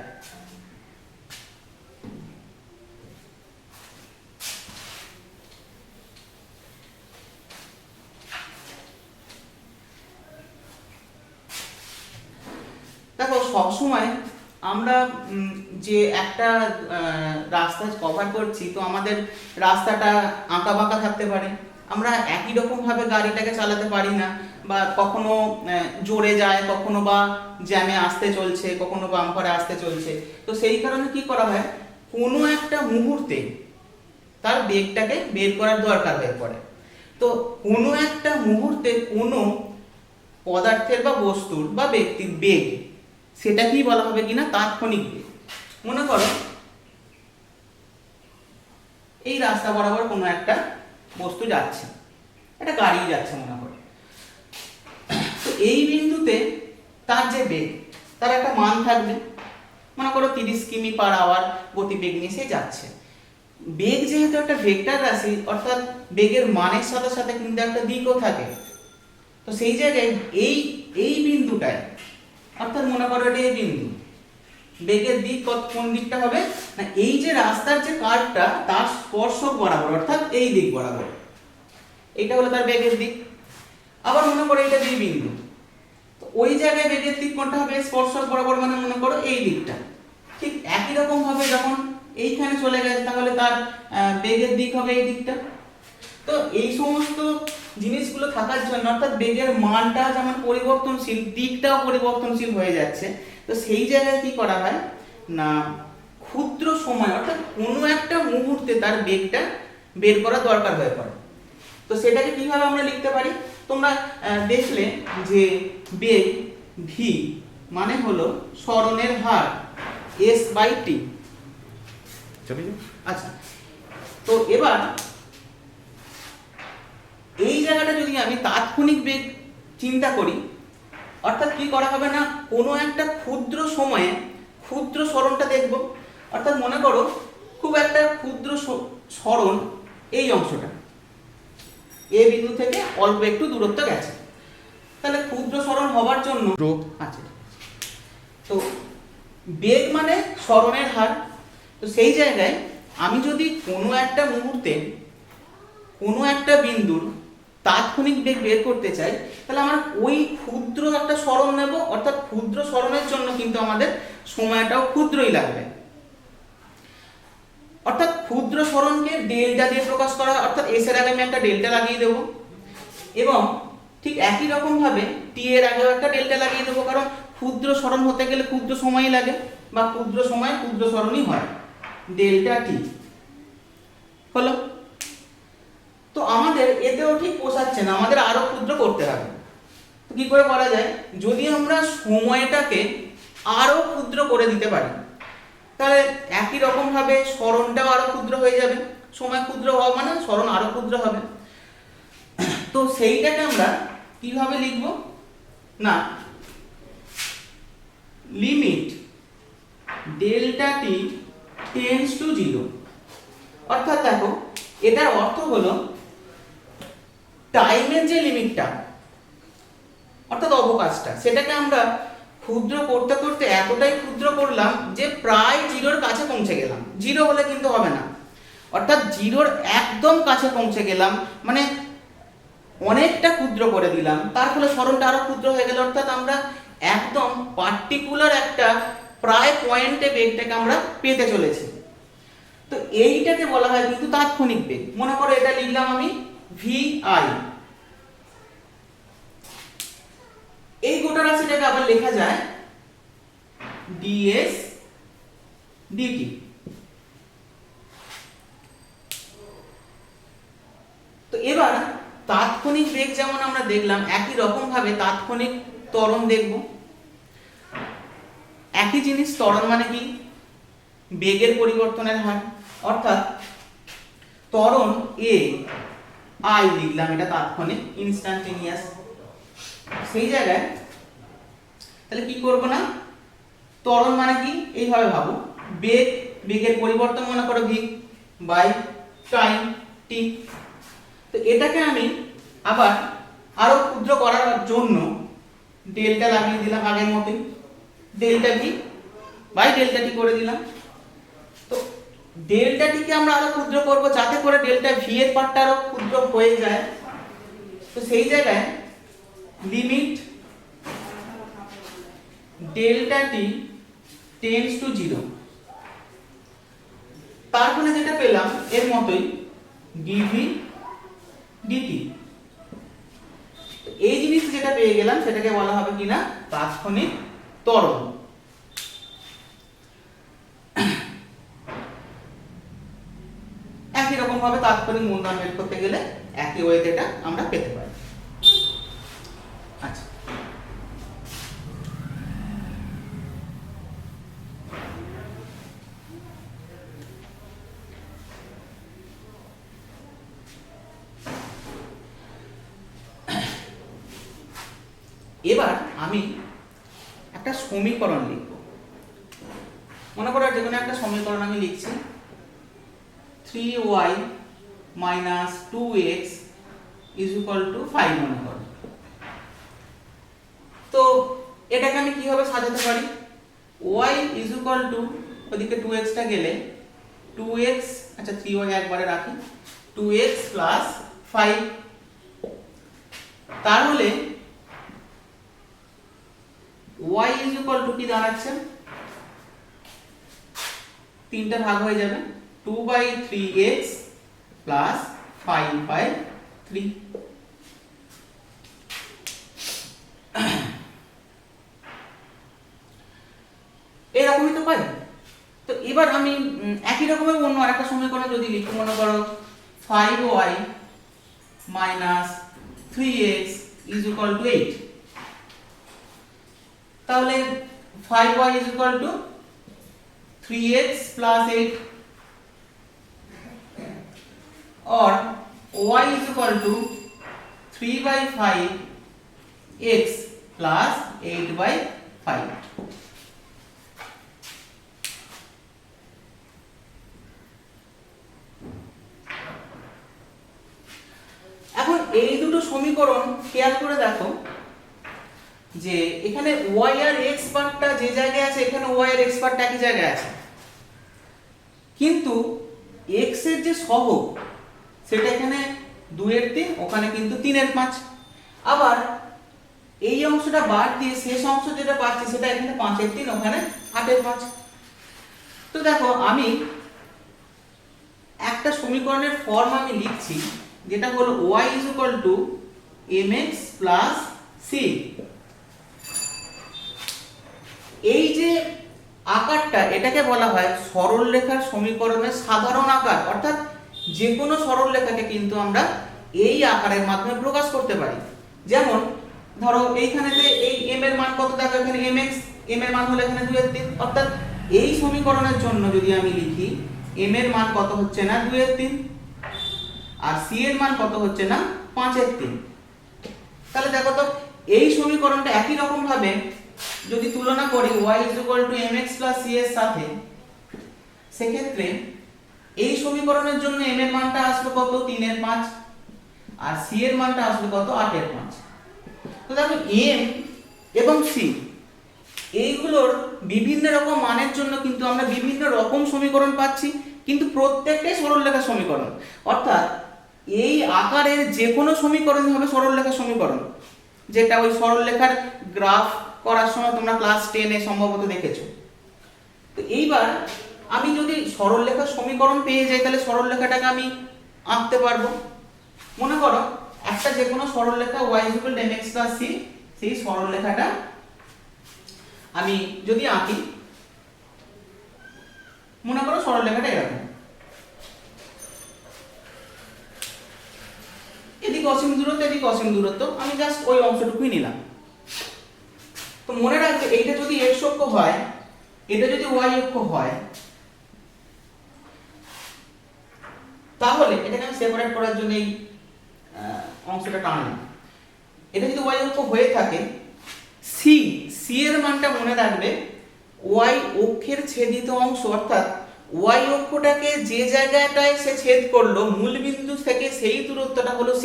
দেখো সবসময় আমরা যে একটা রাস্তা কভার করছি, তো আমাদের রাস্তাটা আঁকা বাঁকা থাকতে পারে, আমরা একই রকম ভাবে গাড়িটাকে চালাতে পারি না, বা কখনো জোরে যায়, কখনো বা জ্যামে আসতে চলছে, কখনো বাম্পারে আসতে চলছে। তো সেই কারণে কি করা হয়, কোনো একটা মুহূর্তে তার বেগটাকে বের করার দরকার হয়ে পড়ে। তো কোনো একটা মুহূর্তে কোনো পদার্থের বা বস্তুর বা ব্যক্তির বেগ, সেটা কি বলা হবে কিনা তাৎক্ষণিক বেগ। মনে করো এই রাস্তা বরাবর কোনো একটা বস্তু যাচ্ছে, একটা গাড়ি যাচ্ছে মনে করো, তো এই বিন্দুতে তার যে বেগ তার একটা মান থাকবে, মনে করো 30 কিমি/আওয়ার গতিবেগ নিয়ে সে যাচ্ছে। বেগ যেহেতু একটা ভেক্টর রাশি, অর্থাৎ বেগের মানের সাথে সাথে কিন্তু একটা দিকও থাকে। তো সেই জায়গায় এই বিন্দুটায়, অর্থাৎ মনে করো এটা এই বিন্দু, বেগের দিক কোন দিকটা হবে না, এই যে রাস্তার যে কার্ভটা তার স্পর্শক বরাবর, অর্থাৎ এই দিক বরাবর, এটা হলো তার বেগের দিক। আবার মনে করো এটা দুই বিন্দু, তো ওই জায়গায় বেগের দিক কোনটা হবে, স্পর্শক বরাবর, মানে মনে করো এই দিকটা। ঠিক একই রকম ভাবে যখন এইখানে চলে গেছে তাহলে তার বেগের দিক হবে এই দিকটা। তো এই সমস্ত জিনিসগুলো থাকার জন্য, অর্থাৎ বেগের মানটা যেমন পরিবর্তনশীল, দিকটাও পরিবর্তনশীল হয়ে যাচ্ছে। তো সেই জায়গায় কি করা হয় না, ক্ষুদ্র সময় অর্থাৎ কোনো একটা মুহূর্তে তার বেগটা বের করা দরকার হয়ে পড়ে। তো সেটাকে কিভাবে আমরা লিখতে পারি, তোমরা দেখলে যে বেগ ভি মানে হলো সরণের হার s/t। আচ্ছা, তো এবার এই জায়গাটা যদি আমি তাৎক্ষণিক বেগ চিন্তা করি, অর্থাৎ কি করা হবে না, কোনো একটা ক্ষুদ্র সময়ে ক্ষুদ্র সরণটা দেখব। অর্থাৎ মনে করো খুব একটা ক্ষুদ্র সরণ এই অংশটা এ বিন্দু থেকে অল্প একটু দূরত্ব গেছে, তাহলে ক্ষুদ্র সরণ হওয়ার জন্য আচ্ছা, তো বেগ মানে সরণের হার। তো সেই জায়গায় আমি যদি কোনো একটা মুহূর্তে কোনো একটা বিন্দুর তাৎক্ষণিক বেগ বের করতে চাই, তাহলে আমার ওই ক্ষুদ্র একটা সরণ নেব, অর্থাৎ ক্ষুদ্র সরণের জন্য কিন্তু আমাদের সময়টাও ক্ষুদ্রই লাগবে। অর্থাৎ ক্ষুদ্র সরণকে ডেল্টা দিয়ে প্রকাশ করা হয়, অর্থাৎ এস এর আগে আমি একটা ডেল্টা লাগিয়ে দেবো, এবং ঠিক একই রকম ভাবে টি এর আগেও একটা ডেল্টা লাগিয়ে দেবো, কারণ ক্ষুদ্র সরণ হতে গেলে ক্ষুদ্র সময়ই লাগে, বা ক্ষুদ্র সময়ে ক্ষুদ্র সরণই হয়, ডেল্টা টি হলো। তো আমাদের এতেও ঠিক পোষাচ্ছে না, আমাদের আরো ক্ষুদ্র করতে হবে। তো কি করে করা যায়, যদি আমরা সময়টাকে আরো ক্ষুদ্র করে দিতে পারি। তাহলে একই রকম ভাবে সরণটাও আরো ক্ষুদ্র হয়ে যাবে, সময় ক্ষুদ্র হওয়া মানে সরণ আরো ক্ষুদ্র হবে। তো সেইটাকে আমরা কিভাবে লিখব না, limit delta T tends to 0, অর্থাৎ দেখো এটার অর্থ হলো টাইমের যে লিমিটটা অর্থাৎ অবকাশটা, সেটাকে আমরা ক্ষুদ্র করতে করতে এতটাই ক্ষুদ্র করলাম যে প্রায় জিরোর কাছে পৌঁছে গেলাম। জিরো হলে কিন্তু হবে না, অর্থাৎ জিরোর একদম কাছে পৌঁছে গেলাম, মানে অনেকটা ক্ষুদ্র করে দিলাম, তার ফলে সরণটা আরো ক্ষুদ্র হয়ে গেল। অর্থাৎ আমরা একদম পার্টিকুলার একটা প্রায় পয়েন্টে বেগটাকে আমরা পেতে চলেছি। তো এইটাকে বলা হয় কিন্তু তাৎক্ষণিক বেগ। মনে করো এটা লিখলাম আমি ভি আই, এই গোটা রাশিটাকে আবার লেখা যায় ডিএস ডিটি। তো এবার তাৎক্ষণিক বেগ যেমন আমরা দেখলাম, একই রকম ভাবে তাৎক্ষণিক ত্বরণ দেখব। একই জিনিস, ত্বরণ মানে কি, বেগের পরিবর্তনের হার, অর্থাৎ ত্বরণ এ আই লিখলাম, এটা তাৎক্ষণিক ইনস্ট্যান্টেনিয়াস। সেই জায়গায় তাহলে কি করব না, ত্বরণ মানে কি এইভাবে ভাবো, বেগ, বেগের পরিবর্তন মনে করো ভি বাই টাইম টি। তো এটাকে আমি আবার আরো ক্ষুদ্র করার জন্য ডেল্টা লাগিয়ে দিলাম আগের মতোই, ডেল্টা ভি বাই ডেল্টা টি করে দিলাম। তো ডেল্টা টিকে আমরা আরো ক্ষুদ্র করব যাতে করে ডেল্টা ভি এর পার্টটা আরো ক্ষুদ্র হয়ে যায়। তো সেই জায়গায় limit delta T tends to 0, তার ফলে যেটা পেলাম এর মতোই ডিভি ডিটি। এই জিনিস যেটা পেয়ে গেলাম সেটাকে বলা হবে কিনা তাৎক্ষণিক ত্বরণ। একই রকম ভাবে তাৎক্ষণিক মূলধন বের করতে গেলে একই ওয়েতে এটা আমরা পেতে পারি। আচ্ছা, এবার আমি একটা সমীকরণ লিখব। মনে করো যে কোনো একটা সমীকরণ আমি লিখছি, 3y minus 2x is equal to 5 মনে করো। তো এটাকে আমি কিভাবে সাজাতে পারি, y is equal to ওদিকে 2x টা গেলে 2x, আচ্ছা 3y একবারে রাখি, 2x plus 5, তাহলে y is equal to কি দাঁড়াচ্ছে, তিনটা ভাগ হয়ে যাবে, 2/3x plus 5/3। এরকমই তো পাই। তো এবার আমি একই রকমের অন্য আরেকটা সমীকরণ যদি লিখি, মনে করো 5y minus 3x is equal to 8, তাহলে 5y is equal to 3x plus 8 or y is equal to 3/5x plus 8/5। এখন এই দুটো সমীকরণ খেয়াল করে দেখো যে এখানে y আর x পার্টটা যে জায়গায় আছে, এখানে y আর x পার্টটা একই জায়গায় আছে, কিন্তু x এর যে সহগ সেটা এখানে 2 এর 3, ওখানে কিন্তু 3 এর 5। আবার এই অংশটা বাদ দিয়ে শেষ অংশ যেটা পাচ্ছি সেটা এখানে 5 এর 3, ওখানে 8 এর 5। তো দেখো আমি একটা সমীকরণের ফর্ম আমি লিখছি, যেটা হলো y is equal to mx plus c। এই যে আকারটা, এটাকে বলা হয় সরলরেখার সমীকরণের সাধারণ আকার, অর্থাৎ যে কোনো সরলরেখাকে কিন্তু আমরা এই আকারের মাধ্যমে প্রকাশ করতে পারি। যেমন ধরো এইখানেতে এই m এর মান কত, দেখো এখানে mx, m এর মান হলো এখানে 2/3, অর্থাৎ এই সমীকরণের জন্য যদি আমি লিখি m এর মান কত হচ্ছে না 2/3, আর c এর মান কত হচ্ছে না 5/3। তাহলে দেখো তো এই সমীকরণটা একই রকম ভাবে যদি তুলনা করি y mx c এর সাথে, সেক্ষেত্রে এই সমীকরণের জন্য m এর মানটা আসবে কত 3/5, আর c এর মানটা আসবে কত 8/5। তো দেখো m এবং c এইগুলোর বিভিন্ন রকম মানের জন্য কিন্তু আমরা বিভিন্ন রকম সমীকরণ পাচ্ছি, কিন্তু প্রত্যেকটাই সরলরেখা সমীকরণ। অর্থাৎ এই আকারের যে কোনো সমীকরণ হবে সরলরেখা সমীকরণ, যেটা ওই সরলরেখার গ্রাফ করার সময় তোমরা ক্লাস 10-এ সম্ভবত দেখেছো। তো এইবার আমি যদি সরলরেখার সমীকরণ পেয়ে যাই তাহলে সরলরেখাটাকে আমি আঁকতে পারবো। মনে করো একটা যে কোনো সরলরেখা y mx c, সেই সরলরেখাটা আমি যদি আঁকি, মনে করো সরলরেখাটা এরকম, এদিকে অসীম দূরত্ব এদিকে অসীম দূরত্ব, আমি জাস্ট ওই অংশটুকুই নিলাম। তো মনে রাখবে এইটা যদি x অক্ষ হয়, এটা যদি y অক্ষ হয়, তাহলে এটাকে আমি সেপারেট করার জন্য এই অংশটা টানলাম। এটা যদি y অক্ষ হয়ে থাকে, c এর মানটা মনে রাখবে y অক্ষের ছেদিত অংশ, অর্থাৎ y অক্ষটাকে যে জায়গাটায় সে ছেদ করলো মূল বিন্দু থেকে সেই দূরত্বটা হলো c।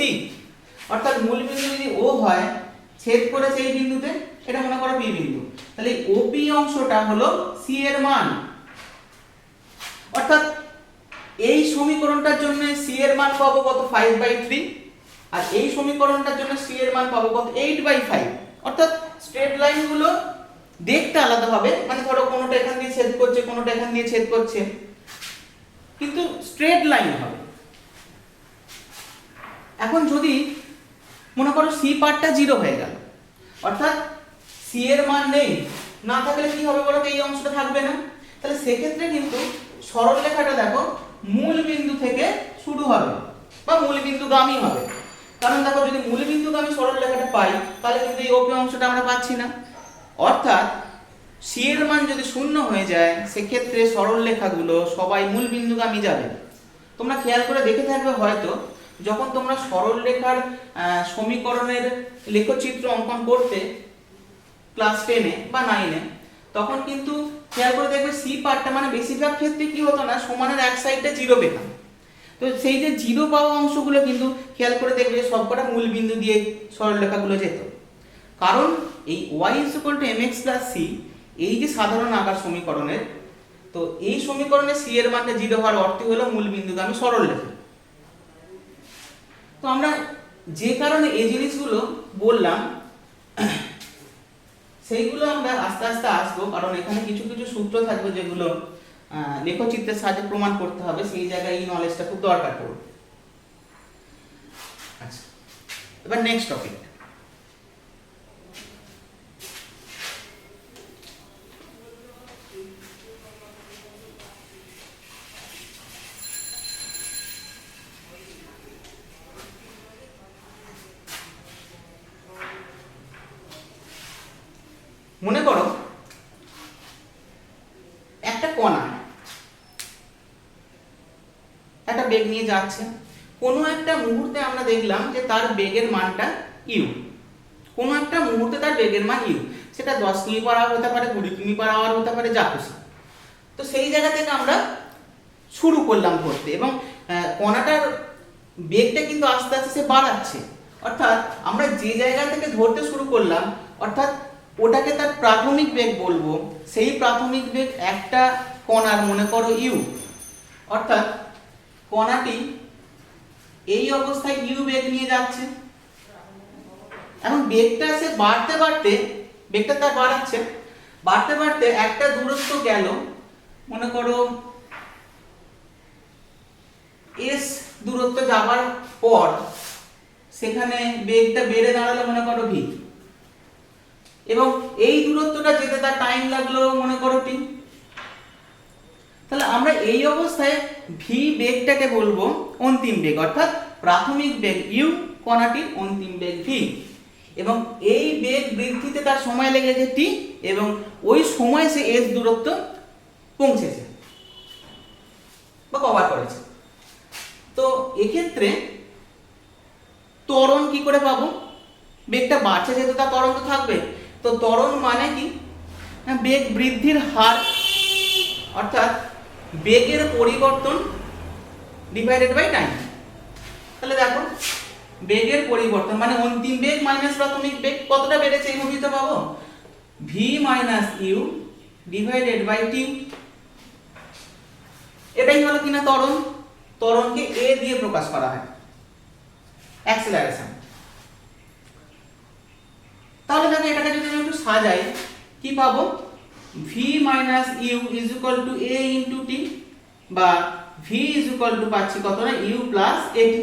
অর্থাৎ মূল বিন্দু যদি o হয়, ছেদ করে সেই বিন্দুতে, এটা মনে করো p বিন্দু, তাহলে OP অংশটা হলো c এর মান। অর্থাৎ এই সমীকরণটার জন্য c এর মান পাবো কত 5/3, আর এই সমীকরণটার জন্য c এর মান পাবো কত 8/5। অর্থাৎ স্ট্রেট লাইনগুলো দেখতে আলাদা হবে, মানে ধরো কোনোটা এখান দিয়ে ছেদ করছে কোনোটা এখান দিয়ে ছেদ করছে, কিন্তু স্ট্রেট লাইন হবে। এখন যদি মনে করো c পার্টটা 0 হয়ে গেল, অর্থাৎ c এর মান নেই, না থাকলে কি হবে বলো তো, এই অংশটা থাকবে না। তাহলে সেক্ষেত্রে কিন্তু সরলরেখাটা দেখো মূল বিন্দু থেকে শুরু হবে বা মূল বিন্দুগামী হবে। কারণ দেখো যদি মূল বিন্দুগামী সরলরেখাটা পাই, তাহলে কিন্তু এই OP অংশটা আমরা পাচ্ছি না। অর্থাৎ c এর মান যদি 0 হয়ে যায়, সেক্ষেত্রে সরলরেখাগুলো সবাই মূল বিন্দুগামী যাবে। তোমরা খেয়াল করে দেখে থাকবে হয়তো, যখন তোমরা সরলরেখার সমীকরণের লেখচিত্র অঙ্কন করতে ক্লাস 10-এ বা 9-এ, তখন কিন্তু খেয়াল করে দেখবে c পার্টটা, মানে বেশিরভাগ ক্ষেত্রে কি হতো না, সমানের এক সাইডে 0 পেতাম। তো সেই যে 0 পাওয়া অংশগুলো কিন্তু খেয়াল করে দেখবে সবকটা মূল বিন্দু দিয়ে সরলরেখাগুলো যেত। কারণ এই y mx c এই যে সাধারণ আকার সমীকরণের, তো এই সমীকরণে c এর মানটা 0 হওয়ার অর্থ হলো মূল বিন্দুগামী সরলরেখা। তো আমরা যে কারণে এই জিনিসগুলো বললাম, সেইগুলো আমরা আস্তে আস্তে আসবো, কারণ এখানে কিছু কিছু সূত্র থাকবে যেগুলো লেখচিত্রের সাহায্যে প্রমাণ করতে হবে, সেই জায়গায় এই নলেজটা খুব দরকার পড়বে। আচ্ছা, এবার নেক্সট টপিক। মনে করো একটা কণা একটা বেগ নিয়ে যাচ্ছে, কোনো একটা মুহূর্তে আমরা দেখলাম যে তার বেগের মানটা u, কোনো একটা মুহূর্তে তার বেগের মান u, সেটা 10 কিমি/আওয়ার হতে পারে, 20 কিমি/আওয়ার হতে পারে, যা খুশি। তো সেই জায়গা থেকে আমরা শুরু করলাম ধরতে, এবং কণাটার বেগটা কিন্তু আস্তে আস্তে সে বাড়াচ্ছে। অর্থাৎ আমরা যে জায়গা থেকে ধরতে শুরু করলাম, অর্থাৎ ওটাকে তার প্রাথমিক বেগ বলবো। সেই প্রাথমিক বেগ একটা কণার মনে করো u, অর্থাৎ কণাটি এই অবস্থায় u বেগ নিয়ে যাচ্ছে। এখন বেগটা সে বাড়তে বাড়তে, বেগটা তার বাড়াচ্ছে, বাড়তে বাড়তে একটা দূরত্ব গেল, মনে করো s দূরত্ব যাবার পর সেখানে বেগটা বেড়ে দাঁড়ালো মনে করো v, এবং এই দূরত্বটা যেতে তার টাইম লাগলো মনে করো t। তাহলে আমরা এই অবস্থায় v বেগটাকে বলবো অন্তিম বেগ, অর্থাৎ প্রাথমিক বেগ u, কণাটির অন্তিম বেগ v। এবং এই বেগ বৃদ্ধিতে তার সময় লেগেছে টি, এবং ওই সময় সে এস দূরত্ব পৌঁছেছে বা কভার করেছে। তো এক্ষেত্রে ত্বরণ কি করে পাবো? বেগটা বাড়ছে যেহেতু তার ত্বরণ তো থাকবে। তো ত্বরণ মানে কি? বেগ বৃদ্ধির হার, অর্থাৎ বেগের পরিবর্তন ডিভাইডেড বাই টাইম। তাহলে দেখো বেগের পরিবর্তন মানে অন্তিম বেগ মাইনাস প্রাথমিক বেগ কতটা বেড়েছে এই মুভিতে পাবো v minus u divided by t. এটাই হলো কিনা ত্বরণ। ত্বরণকে এ দিয়ে প্রকাশ করা হয়, অ্যাক্সেলারেশন। তাহলে দেখো এটাকে যদি আমি একটু সাজাই কি পাবো? V minus u is equal to a into t, বা ভি ইজ ইকুয়াল টু পাচ্ছি কত না ইউ প্লাস এটি।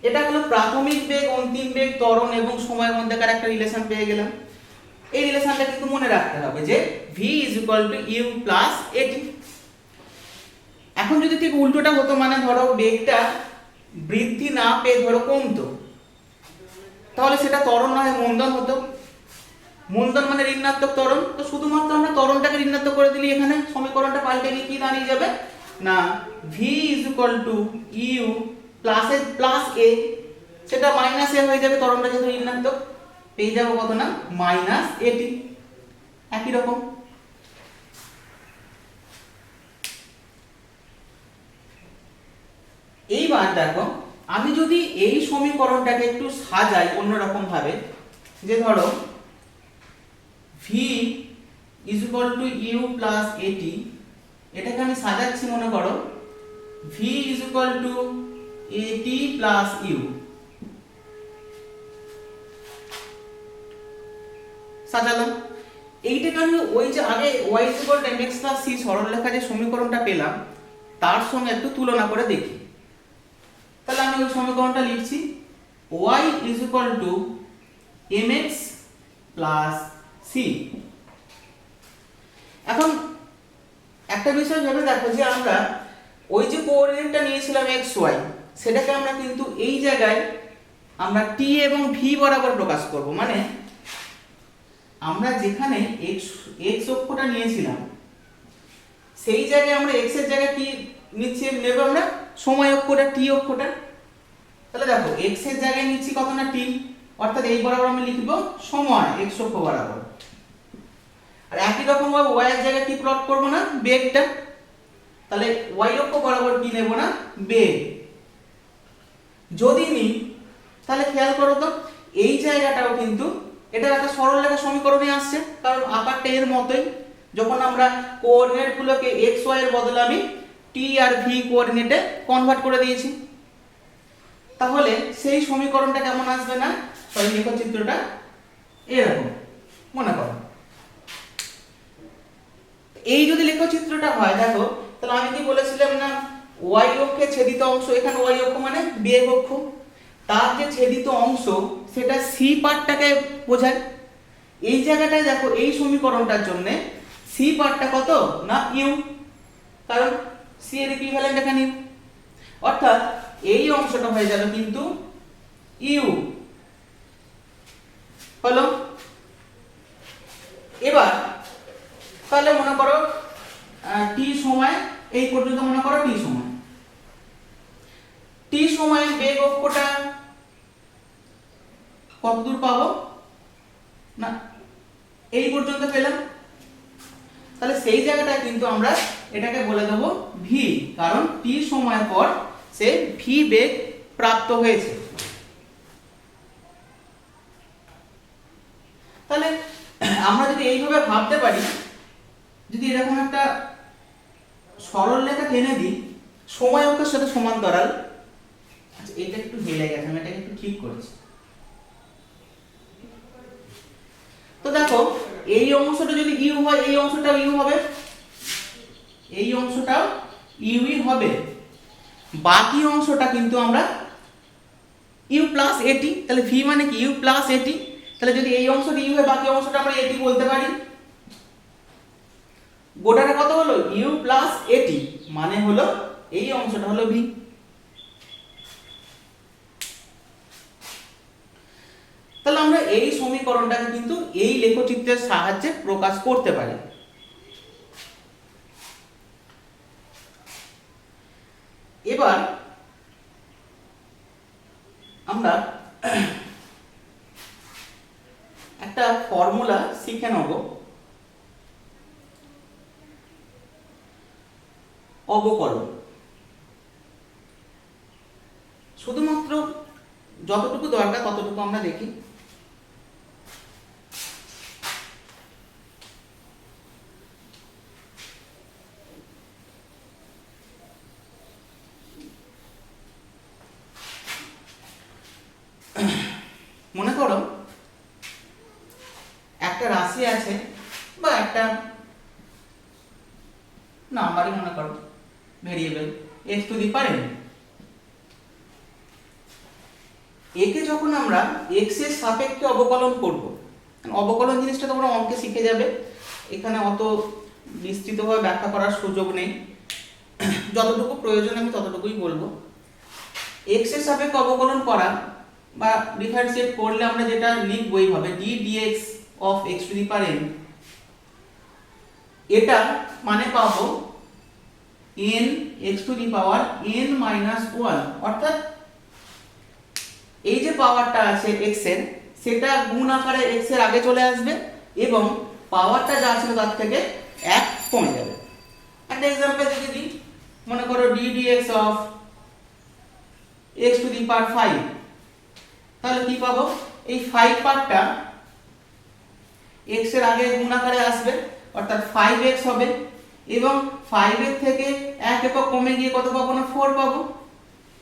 এটা হলো প্রাথমিক বেগ, অন্তিম বেগ, ত্বরণ এবং সময়ের মধ্যেকার একটা রিলেশন পেয়ে গেলাম। এই রিলেশনটা কিন্তু মনে রাখতে হবে যে v is equal to u plus at. এখন যদি ঠিক উল্টোটা হতো, মানে ধরো বেগটা বৃদ্ধি না পেয়ে ধরো কমতো, তাহলে সেটা ত্বরণ নয় মন্দন হতো। মন্দন মানে ঋণাত্মক ত্বরণ। তো শুধুমাত্র আমরা ত্বরণটাকে ঋণাত্মক করে দিলি, এখানে সমীকরণটা পাল্টে গিয়ে কি দাঁড়িয়ে যাবে না v is equal to u plus a, সেটা মাইনাস এ হয়ে যাবে, ত্বরণটা যেহেতু ঋণাত্মক। পেয়ে যাবো কত না মাইনাস এটি। একই রকম এইবার দেখো আমি যদি এই সমীকরণটাকে একটু সাজাই অন্যরকম ভাবে, যে ধরো v is equal to u plus at, এটাকে আমি সাজাচ্ছি মনে করো v is equal to at plus u. সাজালাম। এইটাকে আমি ওই যে আগে y is equal to mx plus c সরলরেখা যে সমীকরণটা পেলাম তার সঙ্গে একটু তুলনা করে দেখি। তাহলে আমি ওই সমীকরণটা লিখছি y is equal to mx plus c। এখন একটা বিষয় ভেবে দেখো যে আমরা ওই যে কোঅর্ডিনেটটা নিয়েছিলাম xy, সেটাকে আমরা কিন্তু এই জায়গায় আমরা t এবং v বরাবর প্রকাশ করব। মানে আমরা যেখানে x অক্ষটা নিয়েছিলাম সেই জায়গায় আমরা x এর জায়গায় কি নিচ্ছি নেব আমরা সময় অক্ষটা t অক্ষটা। তাহলে দেখো x এর জায়গায় নিচ্ছি কত না t, অর্থাৎ এই বরাবর আমি লিখব সময় x অক্ষ বরাবর। আর একই রকম ভাবে y এর জায়গায় কি প্লট করব না বেগটা, তাহলে y অক্ষ বরাবর কি নেব না বেগ। যদি নি তাহলে খেয়াল করো তো এই জায়গাটাও কিন্তু এটা একটা সরলরেখা সমীকরণে আসছে, কারণ আকারটা এর মতোই। যখন আমরা কোঅর্ডিনেটগুলোকে x y এর বদলে আমি t আর v কোঅর্ডিনেটে কনভার্ট করে দিয়েছি, তাহলে সেই সমীকরণটা কেমন আসবে না তাহলে লেখচিত্রটা এরকম মনে করো। এই যদি লেখচিত্রটা হয় দেখো, তাহলে আমি কি বলেছিলাম না y অক্ষে ছেদিত অংশ, এখানে y অক্ষ মানে বেগ অক্ষ, তার যে ছেদিত অংশ সেটা c পার্টটাকে বোঝায়। এই জায়গাটায় দেখো এই সমীকরণটার জন্য c পার্টটা কত না u, কারণ c এর ইকুইভ্যালেন্ট এখানে u, অর্থাৎ এই অংশটা হয়ে যাবে কিন্তু u হলো। এবার তাহলে মনে করো t সময় এই পর্যন্ত মনে করো t সময়, t সময়ে বেগ অক্ষটা কত দূর পাবো না এই পর্যন্ত পেলাম। তাহলে সেই জায়গাটায় কিন্তু আমরা এটাকে বলে দেব v, কারণ t সময় পর সে v বেগ প্রাপ্ত হয়েছে। তাহলে আমরা যদি এইভাবে ভাবতে পারি, যদি এরকম একটা সরল রেখা টেনে দিই সময় অক্ষের সাথে সমান্তরাল, আচ্ছা এটা একটু হেলে গেছে, আমি এটাকে একটু ঠিক করছি। তো দেখো এই অংশটা যদি ইউ হয় এই অংশটাও ইউ হবে, এই অংশটাও ইউই হবে, বাকি অংশটা কিন্তু আমরা ইউ প্লাস এটি। তাহলে ভি মানে কি ইউ প্লাস এটি, তাহলে যদি এই অংশটা ইউ হয় বাকি অংশটা আমরা এটি বলতে পারি। গোটাটা কত হলো ইউ প্লাস এটি, মানে হলো এই অংশটা হলো ভি। এই সমীকরণটাকে কিন্তু এই লেখচিত্রের সাহায্যে প্রকাশ করতে পারি। এবার আমরা একটা ফর্মুলা শিখে নেব অবকলন। শুধুমাত্র যতটুকু দরকার ততটুকু আমরা দেখি। মনে করো একটা রাশি আছে বা একটা নাম্বারই মনে করো variable x to the power n। একে যখন আমরা x এর সাপেক্ষে অবকলন করব, অবকলন জিনিসটা তোমরা অঙ্কে শিখে যাবে, এখানে অত বিস্তৃতভাবে ব্যাখ্যা করার সুযোগ নেই, যতটুকু প্রয়োজন আমি ততটুকুই বলবো। x এর সাপেক্ষে অবকলন করা বা ডিফারেন্সিয়েট করলে আমরা যেটা লিখব এইভাবে d dx of x to the power n, এটা মানে পাবো n x to the power n minus 1, অর্থাৎ এই যে পাওয়ারটা আছে x এর সেটা গুণ আকারে x এর আগে চলে আসবে এবং পাওয়ারটা যা ছিল তার থেকে 1 কমে যাবে। একটা एग्जांपल যদি দিই, মনে করো d dx of x to the power 5, তাহলে কি পাবো, এই 5 পার্টটা x এর আগে গুণ আকারে আসবে অর্থাৎ 5x হবে এবং 5 এর থেকে 1 একক কমে গিয়ে কত পাবো না 4 পাবো,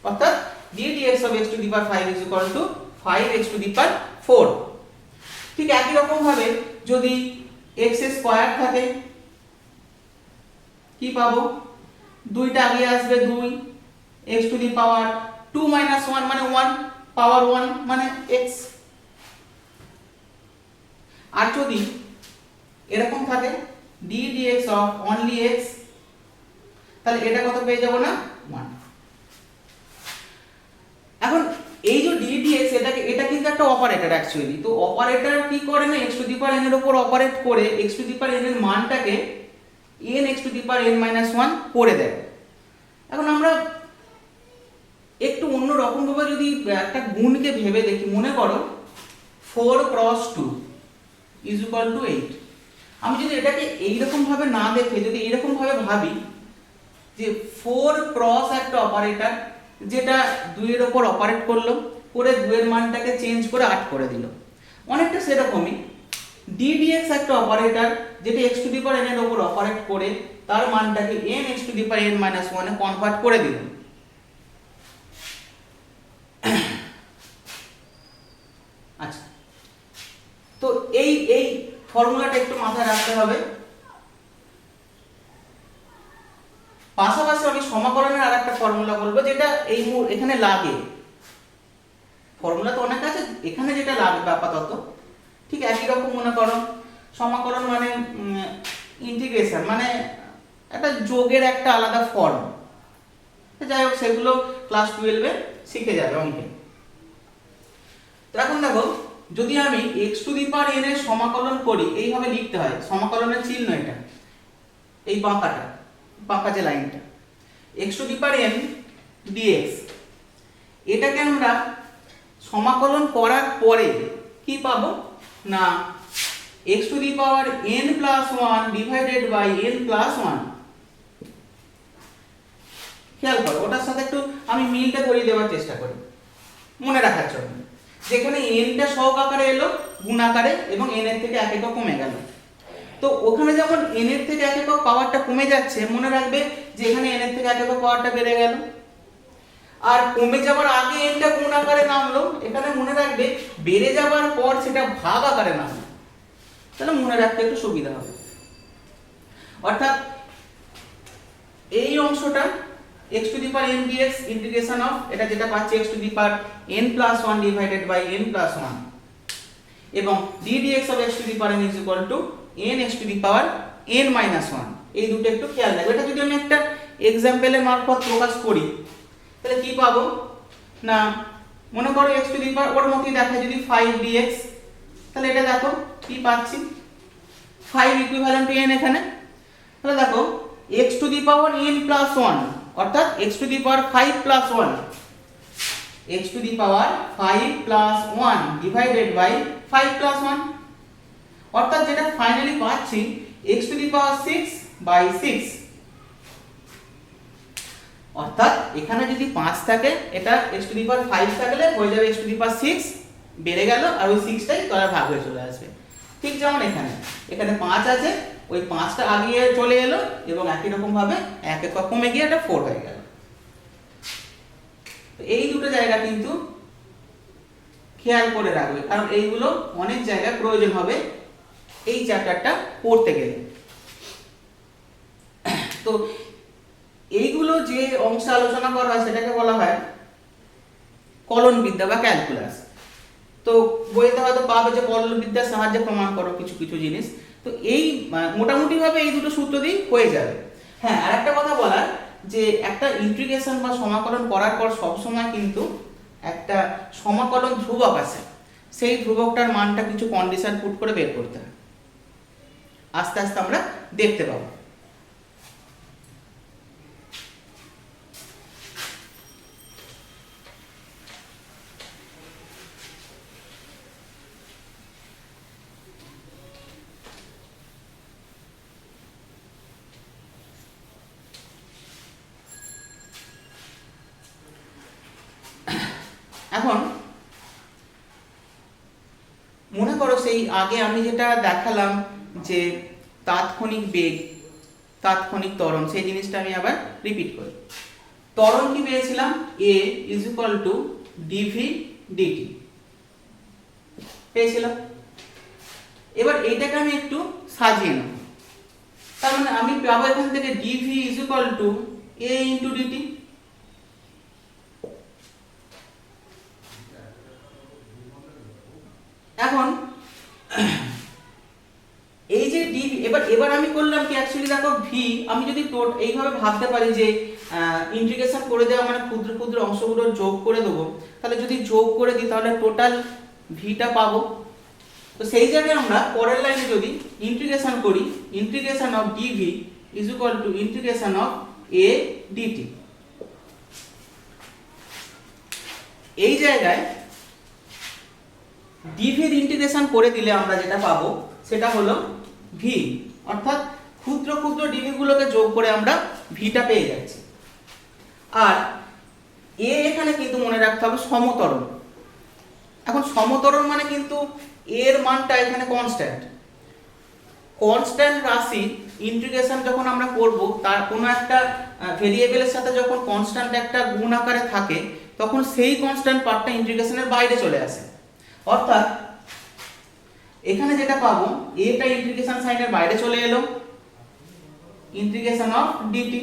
অর্থাৎ d dx of x to the power 5 is equal to 5x to the power 4। ঠিক একই রকম ভাবে যদি x এর স্কয়ার থাকে কি পাবো, দুইটা আগে আসবে 2 x to the power 2 minus 1 মানে 1 পাওয়ার 1 মানে x। আর যদি এরকম থাকে d dx of only x, তাহলে এটা কত পেয়ে যাব না 1। এখন এই যে d dx এটা কিন্তু একটা অপারেটর অ্যাকচুয়ালি, তো অপারেটর কি করে না x to the power n এর উপর অপারেট করে x to the power n এর মানটাকে n x to the power n minus 1 করে দেয়। এখন আমরা একটু অন্য রকম ভাবে যদি একটা গুণকে ভেবে দেখি, মনে করো 4 cross 2 is equal to 8। আমি যদি এটাকে এইরকম ভাবে না দেখে যদি এইরকম ভাবে ভাবি যে 4 ক্রস একটা অপারেটর যেটা 2 এর উপর অপারেট করলো, করে 2 এর মানটাকে চেঞ্জ করে 8 করে দিল, অনেকটা সেরকমই d dx একটা অপারেটর যেটা x to the power n এর উপর অপারেট করে তার মানটাকে n x to the power n minus 1 A convert করে দিল। আচ্ছা, তো এই ফর্মুলাটা একটু মাথায় রাখতে হবে। পাশাপাশি আমি সমাকলনের আরেকটা ফর্মুলা বলবো যেটা এখানে লাগে। ফর্মুলা তো অনেক আছে, এখানে যেটা লাগবে আপাতত ঠিক একই রকম। মনে করো সমাকলন মানে ইন্টিগ্রেশন মানে একটা যোগের একটা আলাদা ফর্ম, যাই হোক সেগুলো ক্লাস 12 এ শিখে যাবে অঙ্কে। তো এখন দেখো যদি আমি x to the power n এর সমাকলন করি, এইভাবে লিখতে হয়, সমাকলনের চিহ্ন এটা, এই বাঁকা যে লাইনটা x to the power n dx, এটাকে আমরা সমাকলন করার পরে কি পাবো না x to the power n plus 1 divided by n plus 1। খেয়াল করো ওটার সাথে একটু আমি মিলটা করিয়ে দেওয়ার চেষ্টা করি মনে রাখার জন্য, যেখানে nটা সহগ আকারে এলো গুণ আকারে এবং n এর থেকে 1 একক কমে গেল। তো ওখানে যখন n এর থেকে 1 একক পাওয়ারটা কমে যাচ্ছে, মনে রাখবে যে এখানে n এর থেকে 1 একক পাওয়ারটা বেড়ে গেল, আর কমে যাওয়ার আগে nটা গুণ আকারে নামলো, এখানে মনে রাখবে বেড়ে যাওয়ার পর সেটা ভাগ আকারে নামলো, তাহলে মনে রাখতে একটু সুবিধা হবে। অর্থাৎ এই অংশটা x to the power n dx integration of এটা যেটা পাচ্ছি x to the power n plus 1 divided by n plus 1 এবং d dx of x to the power n is equal to n x to the power n minus 1। এই দুটো একটু খেয়াল রাখবে। এটা যদি আমি একটা এক্সাম্পলের মারফত প্রকাশ করি তাহলে কি পাবো না, মনে করো x to the power ওর মতই দেখায় যদি 5 dx তাহলে এটা দেখো কি পাচ্ছি 5 ইকুইভ্যালেন্ট টু n এখানে। তাহলে দেখো x to the power n plus 1 অর্থাৎ x to the power 5 plus 1 x to the power 5 plus 1 divided by 5 plus 1 অর্থাৎ যেটা ফাইনালি পাচ্ছি x to the power 6 by 6 অর্থাৎ এখানে যদি 5 থাকে এটা x টু দি পাওয়ার 5 থাকলে হয়ে যাবে x টু দি পাওয়ার 6 বেড়ে গেল আর ওই 6টাই তলার ভাগ হয়ে চলে আসবে। ঠিক যেমন এখানে 5 আছে ওই 5টা আগিয়ে চলে এলো এবং একই রকম ভাবে এক এক কমে গিয়ে এটা 4 হয়ে গেল। তো এই দুটো জায়গা কিন্তু খেয়াল করে রাখবে কারণ এইগুলো অনেক জায়গায় প্রয়োজন হবে এই চ্যাপ্টারটা পড়তে গেলে। তো এইগুলো যে অংশ আলোচনা করা হয় সেটাকে বলা হয় কলন বিদ্যা বা ক্যালকুলাস। তো বইতে হয়তো পাবে যে কলন বিদ্যার সাহায্যে প্রমাণ করো কিছু কিছু জিনিস। তো এই মোটামুটি ভাবে এই দুটো সূত্র দিয়ে হয়ে যাবে। হ্যাঁ, আর একটা কথা বলার যে একটা ইন্টিগ্রেশন বা সমাকলন করার পর সব সময় কিন্তু একটা সমাকলন ধ্রুবক আছে, সেই ধ্রুবকটার মানটা কিছু কন্ডিশন পুট করে বের করতে হয়। আস্তে আস্তে আমরা দেখতে পাবো। এখন মনে করো সেই আগে আমি যেটা দেখালাম যে তাৎক্ষণিক বেগ তাৎক্ষণিক ত্বরণ, সেই জিনিসটা আমি আবার রিপিট করি। ত্বরণ কি পেয়েছিলাম a is equal two dv dt পেয়েছিলাম। এবার এইটাকে আমি একটু সাজিয়ে নেব, তার মানে আমি পাবো এখান থেকে dv is equal two a into dt। এখন এই যে d এবার আমি করলাম কি অ্যাকচুয়ালি দেখো v আমি যদি এইভাবে ভাবতে পারি যে ইন্টিগ্রেশন করে দেওয়া মানে ক্ষুদ্র ক্ষুদ্র অংশগুলো যোগ করে দেবো, তাহলে যদি যোগ করে দিই তাহলে টোটাল vটা পাবো। তো সেই জায়গায় আমরা পরের লাইনে যদি ইন্টিগ্রেশন করি integration of dv is equal two integration of a dt। এই জায়গায় dv এর ইন্টিগ্রেশন করে দিলে আমরা যেটা পাবো সেটা হলো v, অর্থাৎ ক্ষুদ্র ক্ষুদ্র dv গুলোকে যোগ করে আমরা vটা পেয়ে যাচ্ছি। আর a এখানে কিন্তু মনে রাখতে হবে সমতরণ। এখন সমতরণ মানে কিন্তু এর মানটা এখানে কনস্ট্যান্ট। কনস্ট্যান্ট রাশি ইন্টিগ্রেশন যখন আমরা করব তার কোনো একটা ভেরিয়েবলের সাথে যখন কনস্ট্যান্ট একটা গুণ আকারে থাকে তখন সেই কনস্ট্যান্ট পার্টটা ইন্টিগ্রেশনের বাইরে চলে আসে। অর্থাৎ এখানে যেটা পাবো এটা ইন্টিগ্রেশন সাইনের বাইরে চলে এলো, ইন্টিগ্রেশন অফ dt।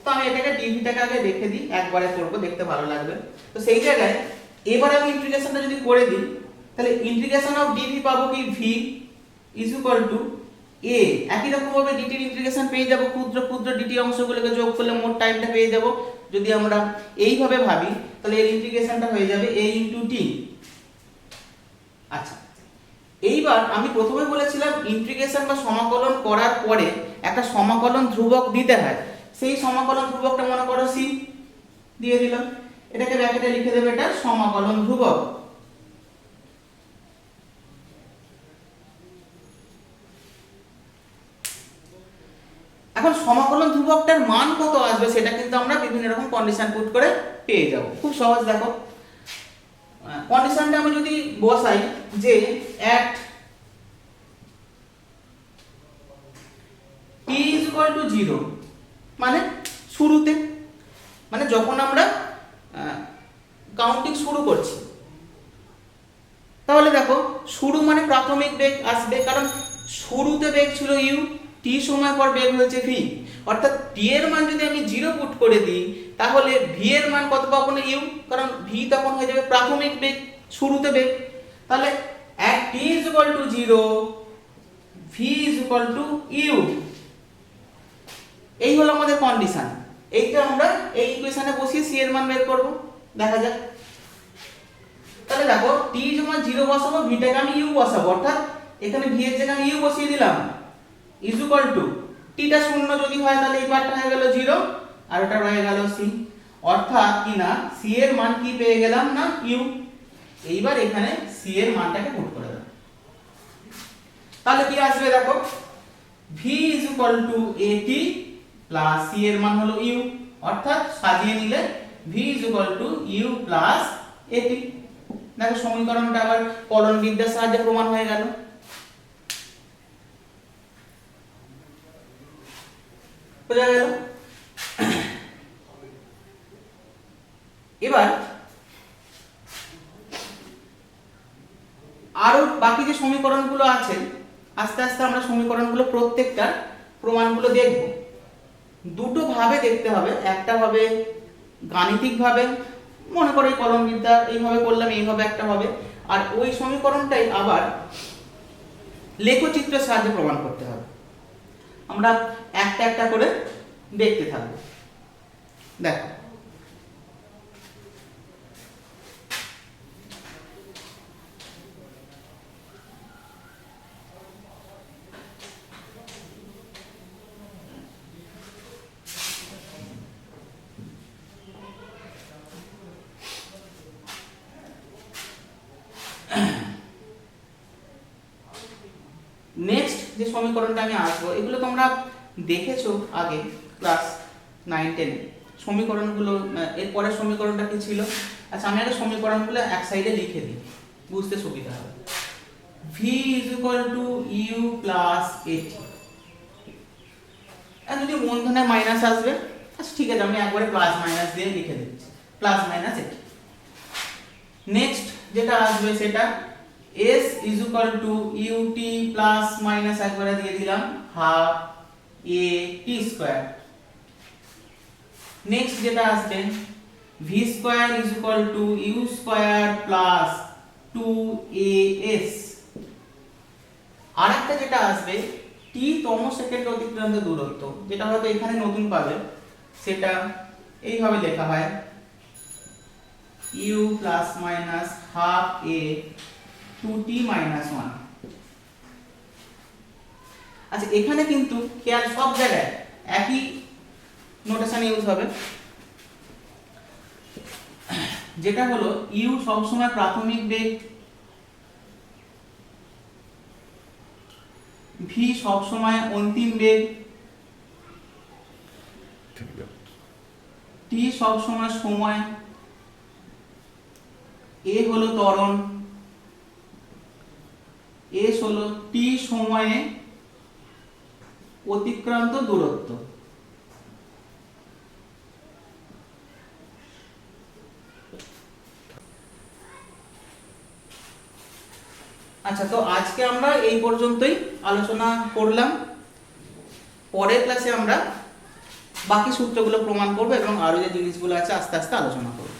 তো আমি এটাকে dvটাকে আগে রেখে দিই, একবারে করব দেখতে ভালো লাগবে। তো সেই জায়গায় এবারে আমি ইন্টিগ্রেশনটা যদি করে দিই তাহলে ইন্টিগ্রেশন অফ dv পাবো কি v is equal two a। একই রকম ভাবে dt এর ইন্টিগ্রেশন পেয়ে যাব, ক্ষুদ্র ক্ষুদ্র dt অংশগুলোকে যোগ করলে মোট টাইমটা পেয়ে যাব। যদি আমরা এইভাবে ভাবি তাহলে এর ইন্টিগ্রেশনটা হয়ে যাবে a ইনটু t। আচ্ছা, এইবার আমি প্রথমে বলেছিলাম ইন্টিগ্রেশন বা সমাকলন করার পরে একটা সমাকলন ধ্রুবক দিতে হয়। সেই সমাকলন ধ্রুবকটা মনে করো c দিয়ে দিলাম, এটাকে ব্র্যাকেটে লিখে দেবে এটা সমাকলন ধ্রুবক। এখন সমাকলন ধ্রুবকটার মান কত আসবে সেটা কিন্তু আমরা বিভিন্ন রকম কন্ডিশন পুট করে পেয়ে যাব। খুব সহজ, দেখো কন্ডিশনটা আমি যদি বসাই যে at t is equal to 0 মানে শুরুতে, মানে যখন আমরা কাউন্টিং শুরু করছি, তাহলে দেখো শুরু মানে প্রাথমিক বেগ আসবে, কারণ শুরুতে বেগ ছিল u, t সময় পর বেগ হয়েছে v। অর্থাৎ t এর মান যদি আমি 0 পুট করে দিই তাহলে v এর মান কত পাবো না u, কারণ v তখন হয়ে যাবে প্রাথমিক বেগ, শুরুতে বেগ। তাহলে at t is equal to 0 v is equal to u। এই হলো আমাদের কন্ডিশন। এইটা আমরা এই ইকুয়েশনে বসিয়ে c এর মান বের করব, দেখা যাক। তাহলে দেখো t জিরো বসাবো, ভিটাকে আমি ইউ বসাবো, অর্থাৎ এখানে ভি এর জায়গায় আমি ইউ বসিয়ে দিলাম, ইজ ইকুয়াল টু টিটা শূন্য যদি হয় তাহলে এই পার্টটা হয়ে গেল জিরো আর ওটা রয়ে গেল সি, অর্থাৎ কি না সি এর মান কি পেয়ে গেলাম না ইউ। এইবার এখানে সি এর মানটাকে পুট করে দাও, তাহলে কি আসবে দেখো, v is equal to at plus c এর মান হলো ইউ, অর্থাৎ সাজিয়ে নিলে v is equal to u plus at. দেখো সমীকরণটা আবার কলন বিদ্যার সাহায্যে প্রমাণ হয়ে গেল। বোঝা গেল? এবার আরো বাকি যে সমীকরণগুলো আছে আস্তে আস্তে আমরা সমীকরণগুলো প্রত্যেকটার প্রমাণগুলো দেখব। দুটো ভাবে দেখতে হবে, একটা হবে গাণিতিক ভাবে, মনে করো এই কলম বিদ্যা এইভাবে করলাম, এইভাবে একটা হবে, আর ওই সমীকরণটাই আবার লেখচিত্রের সাহায্যে প্রমাণ করতে হবে। আমরা একটা একটা করে দেখতে থাকবো। দেখো নেক্সট যে সমীকরণটা আমি আসবো, এগুলো তোমরা দেখেছো আগে ক্লাস 9-10 সমীকরণগুলো। এর পরের সমীকরণটা কি ছিল? আচ্ছা আমি আগে সমীকরণগুলো এক সাইডে লিখে দিই, বুঝতে সুবিধা হবে। v is equal to u plus at, আর যদি মূলধনে মাইনাস আসবে, আচ্ছা ঠিক আছে আমি একবারে প্লাস মাইনাস দিয়ে লিখে দিচ্ছি, প্লাস মাইনাস at। নেক্সট যেটা আসবে সেটা s is equal to ut plus minus একবারে দিয়ে দিলাম half a t square. Next যেটা আসবে v square is equal to u square plus 2as। আরেকটা যেটা আসবে t তম সেকেন্ড অতিক্রান্ত দূরত্ব, যেটা হয়তো এখানে নতুন পাবে, সেটা এইভাবে লেখা হয় u plus minus half a 2t minus 1। আচ্ছা এখানে কিন্তু খেয়াল সব জায়গায় একই নোটেশন ইউজ হবে, যেটা হলো u সবসময় প্রাথমিক বেগ, v সবসময় অন্তিম বেগ, t সবসময় সময়, a হলো ত্বরণ, s হলো t সময়ে অতিক্রান্ত দূরত্ব। আচ্ছা তো আজকে আমরা এই পর্যন্তই আলোচনা করলাম, পরের ক্লাসে আমরা বাকি সূত্রগুলো প্রমাণ করব এবং আরো যে জিনিসগুলো আছে আস্তে আস্তে আলোচনা করব।